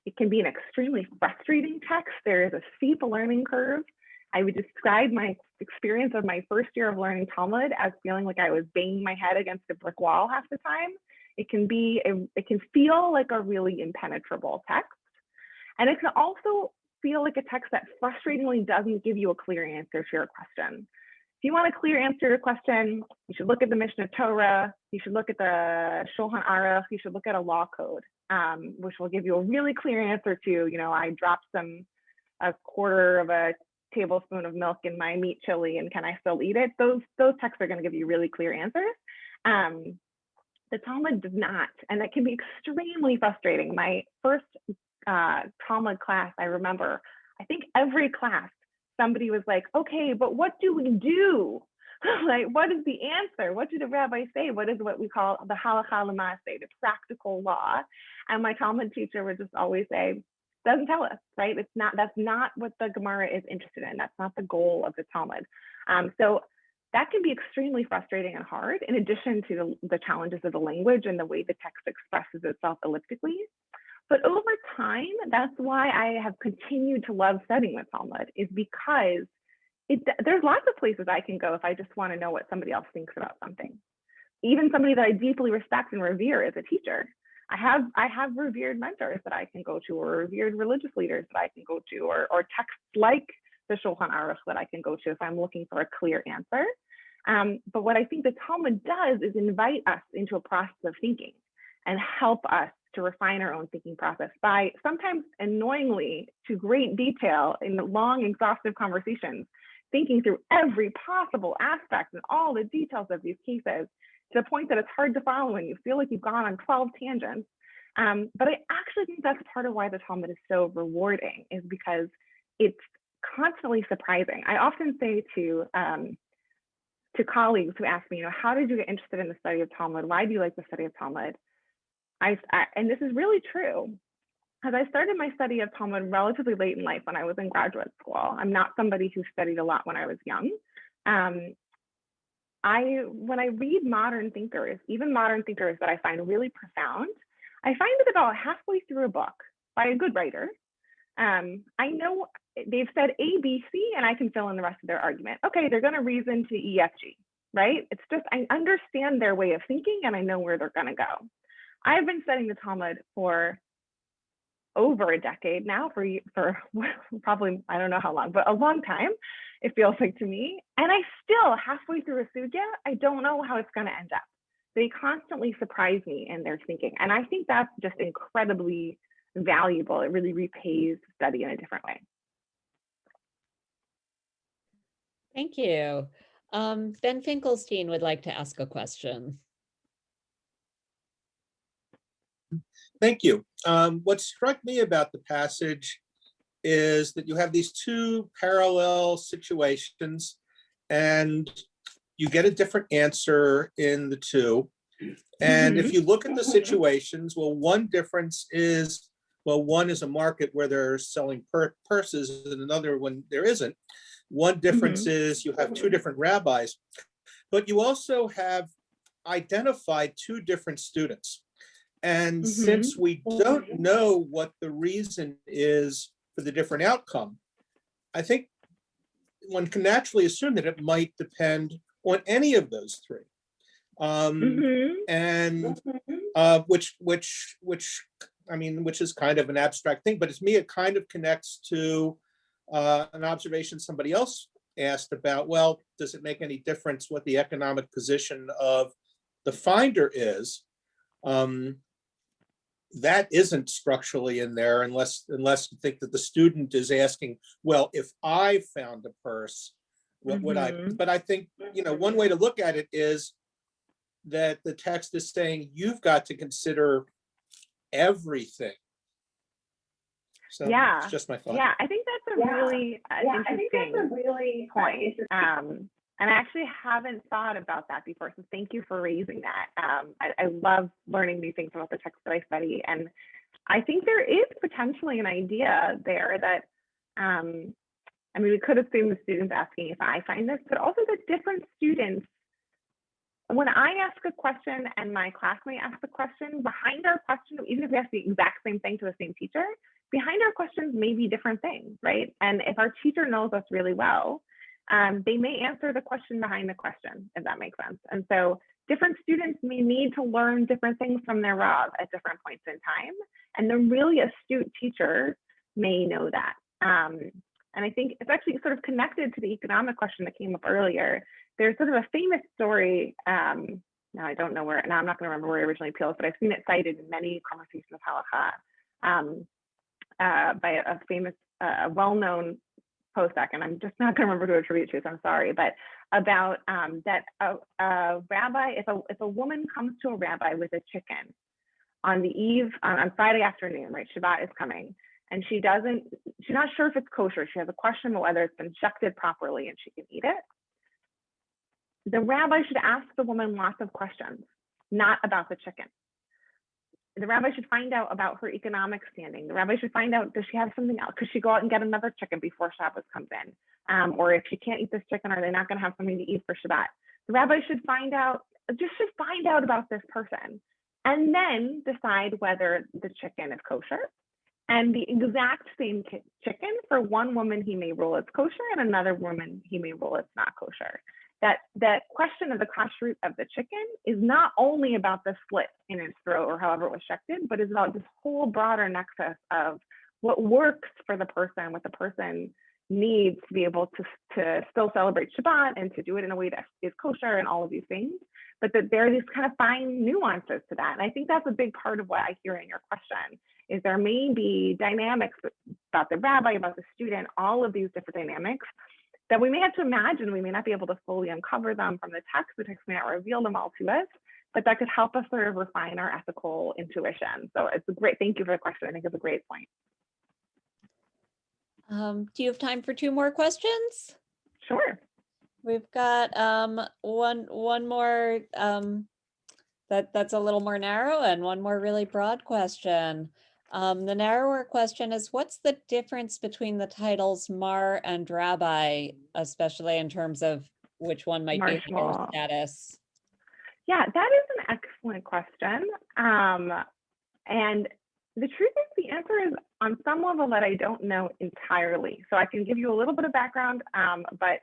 it can be an extremely frustrating text. There is a steep learning curve. I would describe my experience of my first year of learning Talmud as feeling like I was banging my head against a brick wall half the time. It can feel like a really impenetrable text. And it can also feel like a text that frustratingly doesn't give you a clear answer to your question. If you want a clear answer to your question, you should look at the Mishnah Torah, you should look at the Shulchan Aruch, you should look at a law code, which will give you a really clear answer to, I dropped a quarter of a tablespoon of milk in my meat chili and can I still eat it? Those texts are going to give you really clear answers. The Talmud does not, and that can be extremely frustrating. My first Talmud class, I remember, I think every class, somebody was like, okay, but what do we do? Like, what is the answer? What do the rabbis say? What is what we call the halacha l'maaseh, the practical law? And my Talmud teacher would just always say, doesn't tell us, right? That's not what the Gemara is interested in. That's not the goal of the Talmud. So that can be extremely frustrating and hard, in addition to the challenges of the language and the way the text expresses itself elliptically. But over time, that's why I have continued to love studying the Talmud, is because there's lots of places I can go if I just want to know what somebody else thinks about something. Even somebody that I deeply respect and revere as a teacher. I have revered mentors that I can go to, or revered religious leaders that I can go to, or texts like the Shulchan Aruch that I can go to if I'm looking for a clear answer. But what I think the Talmud does is invite us into a process of thinking and help us to refine our own thinking process by sometimes annoyingly to great detail in long, exhaustive conversations, thinking through every possible aspect and all the details of these cases to the point that it's hard to follow and you feel like you've gone on 12 tangents. But I actually think that's part of why the Talmud is so rewarding, is because it's constantly surprising. I often say to colleagues who ask me, how did you get interested in the study of Talmud? Why do you like the study of Talmud? And this is really true, because I started my study of Talmud relatively late in life when I was in graduate school. I'm not somebody who studied a lot when I was young. When I read modern thinkers, even modern thinkers that I find really profound, I find that about halfway through a book by a good writer, I know they've said A, B, C, and I can fill in the rest of their argument. Okay, they're going to reason to E, F, G, right? It's just, I understand their way of thinking and I know where they're going to go. I've been studying the Talmud for over a decade now, for probably, I don't know how long, but a long time, it feels like to me. And I still, halfway through a sugya, I don't know how it's going to end up. They constantly surprise me in their thinking. And I think that's just incredibly valuable. It really repays study in a different way. Thank you. Ben Finkelstein would like to ask a question. Thank you. What struck me about the passage is that you have these two parallel situations and you get a different answer in the two. And if you look at the situations, well, one difference is, well, one is a market where they're selling purses and another one there isn't. One difference is you have two different rabbis, but you also have identified two different students. And since we don't know what the reason is for the different outcome, I think one can naturally assume that it might depend on any of those three. And which is kind of an abstract thing, but to me, it kind of connects to an observation somebody else asked about, well, does it make any difference what the economic position of the finder is? That isn't structurally in there unless you think that the student is asking, well, if I found a purse, what would I? But I think, one way to look at it is that the text is saying you've got to consider everything. So Yeah. it's just my thought. Yeah, I think that's a really interesting point. And I actually haven't thought about that before, so thank you for raising that. I love learning new things about the text that I study, and I think there is potentially an idea there that, we could assume the student's asking if I find this, but also that different students, when I ask a question and my classmate asks a question, behind our question, even if we ask the exact same thing to the same teacher, behind our questions may be different things, right? And if our teacher knows us really well, they may answer the question behind the question, if that makes sense. And so different students may need to learn different things from their Rav at different points in time. And the really astute teacher may know that. And I think it's actually sort of connected to the economic question that came up earlier. There's sort of a famous story, now I don't know where, now I'm not gonna remember where it originally appeals, but I've seen it cited in many conversations of halakha by a famous, well-known Posek, and I'm just not going to remember who to attribute to, so I'm sorry, but about that a rabbi, if a woman comes to a rabbi with a chicken on the eve, on Friday afternoon, right, Shabbat is coming, and she's not sure if it's kosher, she has a question about whether it's been shechted properly and she can eat it, the rabbi should ask the woman lots of questions, not about the chicken. The rabbi should find out about her economic standing. The rabbi should find out, does she have something else? Could she go out and get another chicken before Shabbos comes in? Or if she can't eat this chicken, are they not going to have something to eat for Shabbat? The rabbi should find out about this person and then decide whether the chicken is kosher. And the exact same chicken, for one woman, he may rule it's kosher, and another woman, he may rule it's not kosher. That question of the kashrut of the chicken is not only about the slit in its throat or however it was shechted, but is about this whole broader nexus of what works for the person, what the person needs to be able to still celebrate Shabbat and to do it in a way that is kosher and all of these things, but that there are these kind of fine nuances to that. And I think that's a big part of what I hear in your question, is there may be dynamics about the rabbi, about the student, all of these different dynamics that we may have to imagine. We may not be able to fully uncover them from the text may not reveal them all to us, but that could help us sort of refine our ethical intuition. So it's a great, thank you for the question. I think it's a great point. Do you have time for 2 more questions? Sure. We've got one more that's a little more narrow and one more really broad question. The narrower question is, what's the difference between the titles Mar and Rabbi, especially in terms of which one might be higher status? Yeah, that is an excellent question. And the truth is, the answer is on some level that I don't know entirely. So I can give you a little bit of background, but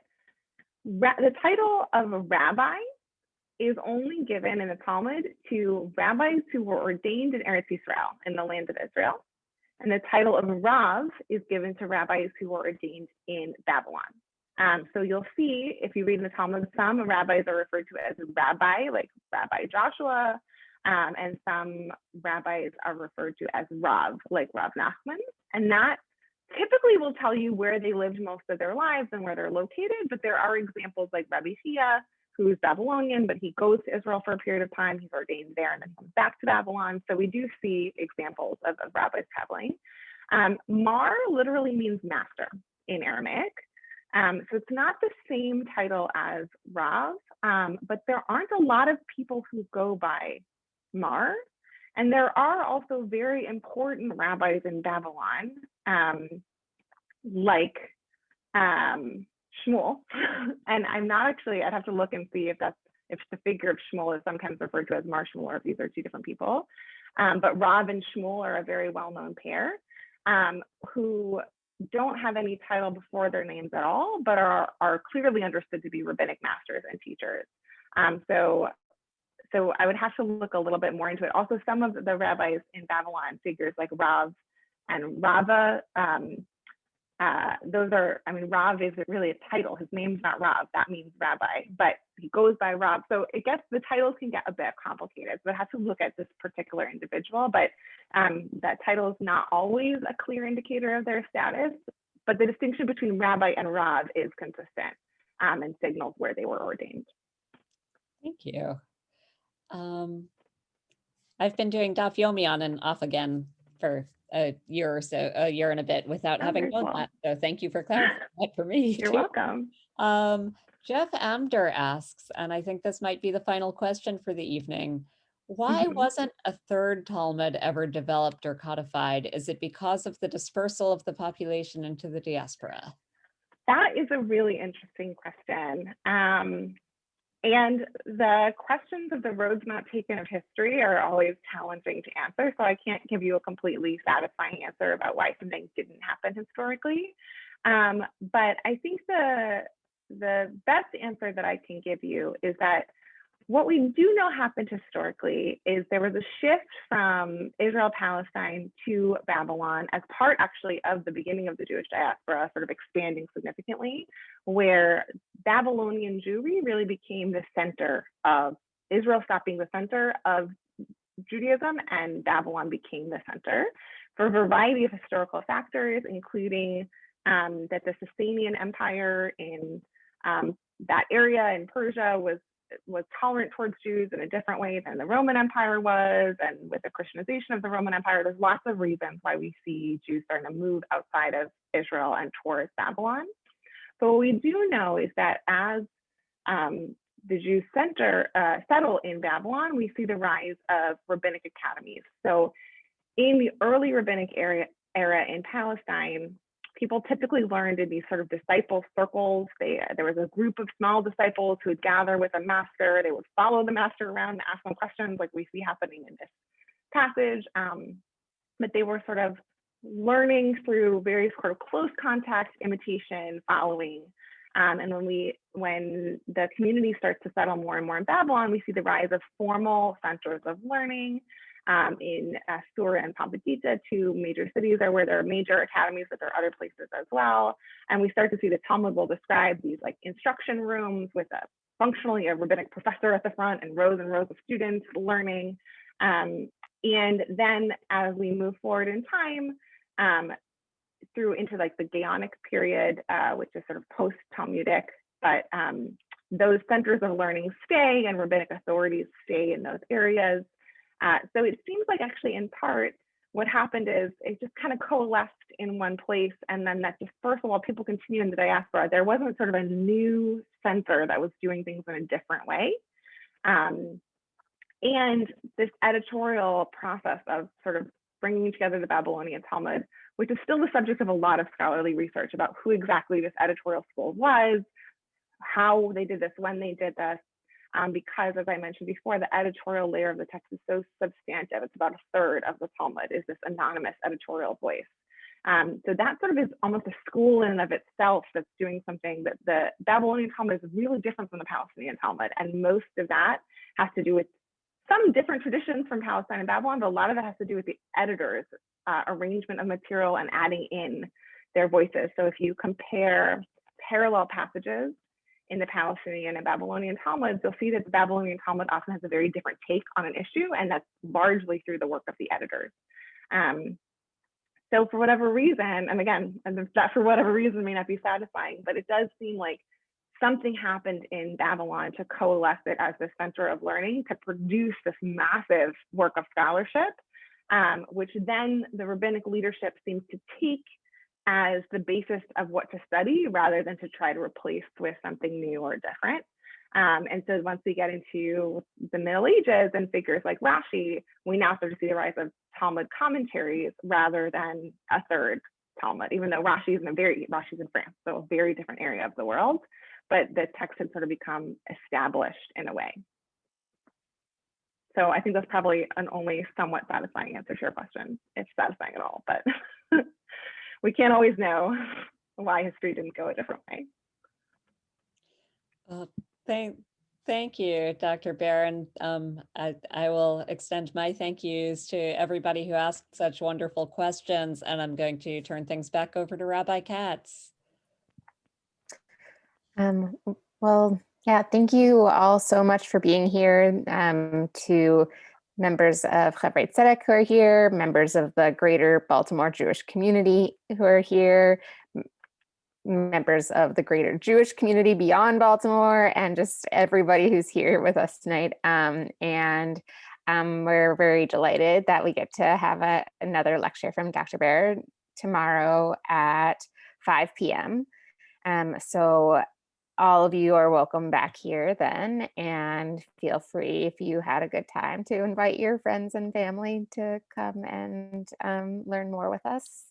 the title of a rabbi is only given in the Talmud to rabbis who were ordained in Eretz Yisrael, in the land of Israel. And the title of Rav is given to rabbis who were ordained in Babylon. So you'll see, if you read in the Talmud, some rabbis are referred to as rabbi, like Rabbi Joshua, and some rabbis are referred to as Rav, like Rav Nachman. And that typically will tell you where they lived most of their lives and where they're located, but there are examples like Rabbi Shia, who's Babylonian, but he goes to Israel for a period of time, he's ordained there and then comes back to Babylon. So we do see examples of rabbis traveling. Mar literally means master in Aramaic. So it's not the same title as Rav, but there aren't a lot of people who go by Mar. And there are also very important rabbis in Babylon, like Shmuel. And I'm not actually, I'd have to look and see if the figure of Shmuel is sometimes referred to as Mar Shmuel, or if these are 2 different people. But Rav and Shmuel are a very well-known pair who don't have any title before their names at all, but are clearly understood to be rabbinic masters and teachers. So I would have to look a little bit more into it. Also, some of the rabbis in Babylon, figures like Rav and Rava, those are, I mean, Rav is really a title. His name's not Rav, that means rabbi, but he goes by Rav. So the titles can get a bit complicated. So I have to look at this particular individual, but that title is not always a clear indicator of their status. But the distinction between rabbi and Rav is consistent and signals where they were ordained. Thank you. I've been doing Daf Yomi on and off again for a year or so, a year and a bit without having very known cool. that. So thank you for clarifying that for me. You're too. welcome. Jeff Amder asks, and I think this might be the final question for the evening, why wasn't a third Talmud ever developed or codified? Is it because of the dispersal of the population into the diaspora? That is a really interesting question. And the questions of the roads not taken of history are always challenging to answer. So I can't give you a completely satisfying answer about why something didn't happen historically. But I think the best answer that I can give you is that what we do know happened historically is there was a shift from Israel-Palestine to Babylon as part actually of the beginning of the Jewish diaspora sort of expanding significantly, where Babylonian Jewry really became the center of Israel, stopped being the center of Judaism, and Babylon became the center for a variety of historical factors, including that the Sasanian Empire in that area in Persia was tolerant towards Jews in a different way than the Roman Empire was, and with the Christianization of the Roman Empire, there's lots of reasons why we see Jews starting to move outside of Israel and towards Babylon. But what we do know is that as the Jews settle in Babylon, we see the rise of rabbinic academies. So in the early rabbinic era in Palestine, people typically learned in these sort of disciple circles. There was a group of small disciples who would gather with a master. They would follow the master around and ask them questions like we see happening in this passage. But they were sort of learning through various sort of close contact, imitation, following. And when the community starts to settle more and more in Babylon, we see the rise of formal centers of learning. In Sura and Pampatita, two major cities are where there are major academies, but there are other places as well. And we start to see the Talmud will describe these like instruction rooms with functionally a rabbinic professor at the front and rows of students learning. And then as we move forward in time, through into like the Gaonic period, which is sort of post-Talmudic, but those centers of learning stay and rabbinic authorities stay in those areas. So it seems like actually in part, what happened is it just kind of coalesced in one place, and then that dispersal, while people continue in the diaspora, there wasn't sort of a new center that was doing things in a different way. And this editorial process of sort of bringing together the Babylonian Talmud, which is still the subject of a lot of scholarly research about who exactly this editorial school was, how they did this, when they did this, because as I mentioned before, the editorial layer of the text is so substantive. It's about a third of the Talmud is this anonymous editorial voice. So that sort of is almost a school in and of itself that's doing something that the Babylonian Talmud is really different from the Palestinian Talmud. And most of that has to do with some different traditions from Palestine and Babylon, but a lot of it has to do with the editors' arrangement of material and adding in their voices. So if you compare parallel passages in the Palestinian and Babylonian Talmuds, you'll see that the Babylonian Talmud often has a very different take on an issue, and that's largely through the work of the editors. So for whatever reason, and again, that for whatever reason may not be satisfying, but it does seem like something happened in Babylon to coalesce it as the center of learning to produce this massive work of scholarship, which then the rabbinic leadership seems to take as the basis of what to study rather than to try to replace with something new or different. And so once we get into the Middle Ages and figures like Rashi, we now start to see the rise of Talmud commentaries rather than a third Talmud, even though Rashi's in France, so a very different area of the world, but the text had sort of become established in a way. So I think that's probably an only somewhat satisfying answer to your question, if satisfying at all, but we can't always know why history didn't go a different way. Thank you, Dr. Barron. I will extend my thank yous to everybody who asked such wonderful questions, and I'm going to turn things back over to Rabbi Katz. Well, yeah, thank you all so much for being here. To members of Chavrei Tzedek who are here, members of the greater Baltimore Jewish community who are here, members of the greater Jewish community beyond Baltimore, and just everybody who's here with us tonight. We're very delighted that we get to have another lecture from Dr. Baer tomorrow at 5 p.m. So all of you are welcome back here then, and feel free, if you had a good time, to invite your friends and family to come and learn more with us.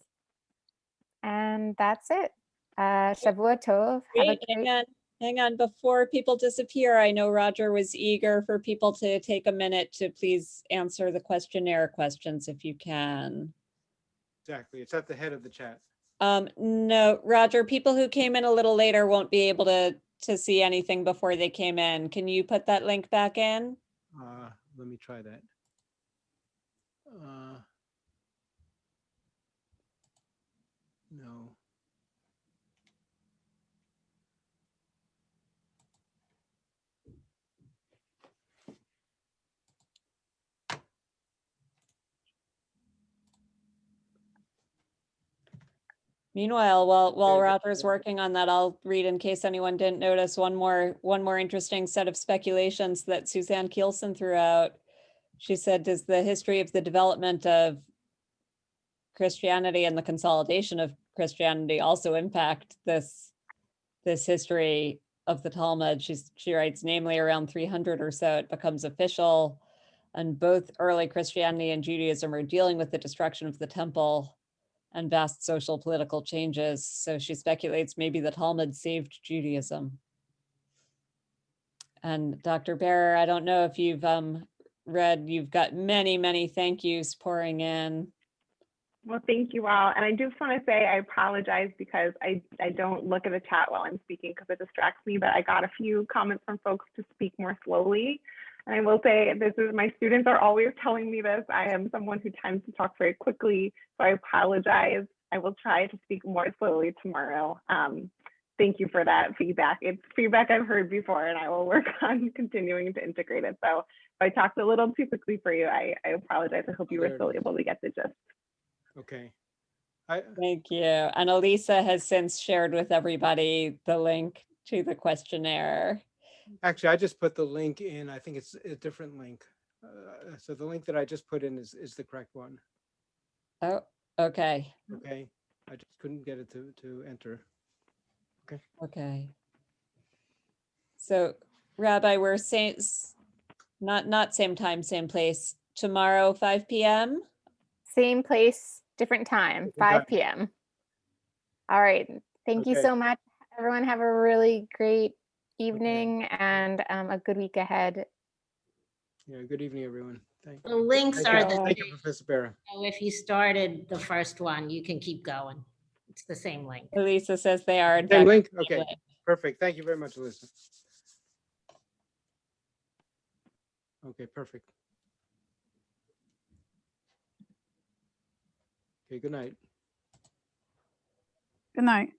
And that's it. Shavua Tov. Wait, hang on. Before people disappear, I know Roger was eager for people to take a minute to please answer the questionnaire questions if you can. Exactly. It's at the head of the chat. No, Roger, people who came in a little later won't be able to see anything before they came in. Can you put that link back in? Let me try that. No. Meanwhile, while Roger's working on that, I'll read, in case anyone didn't notice, one more interesting set of speculations that Suzanne Kielsen threw out. She said, does the history of the development of Christianity and the consolidation of Christianity also impact this history of the Talmud? She writes, namely around 300 or so, it becomes official, and both early Christianity and Judaism are dealing with the destruction of the temple and vast social political changes. So she speculates maybe the Talmud saved Judaism. And Dr. Baer, I don't know if you've read, you've got many thank yous pouring in. Well, thank you all. And I just want to say I apologize because I don't look at the chat while I'm speaking because it distracts me, but I got a few comments from folks to speak more slowly. And I will say, my students are always telling me this. I am someone who tends to talk very quickly, so I apologize. I will try to speak more slowly tomorrow. Thank you for that feedback. It's feedback I've heard before, and I will work on continuing to integrate it. So if I talked a little too quickly for you, I apologize. I hope you were still able to get the gist. Okay. Thank you. And Elisa has since shared with everybody the link to the questionnaire. Actually, I just put the link in. I think it's a different link. So the link that I just put in is the correct one. Oh, okay. Okay. I just couldn't get it to enter. Okay. Okay. So Rabbi, we're saying not same time, same place. Tomorrow, 5 p.m. Same place, different time, 5 p.m. All right. Thank you so much, everyone. Have a really great evening and a good week ahead. Yeah, good evening, everyone. Thank The links you. are the Thank you, same. Professor Barra. So if you started the first one, you can keep going. It's the same link. Elisa says they are. Same link? Okay, perfect. Thank you very much, Elisa. Okay, perfect. Okay, good night. Good night.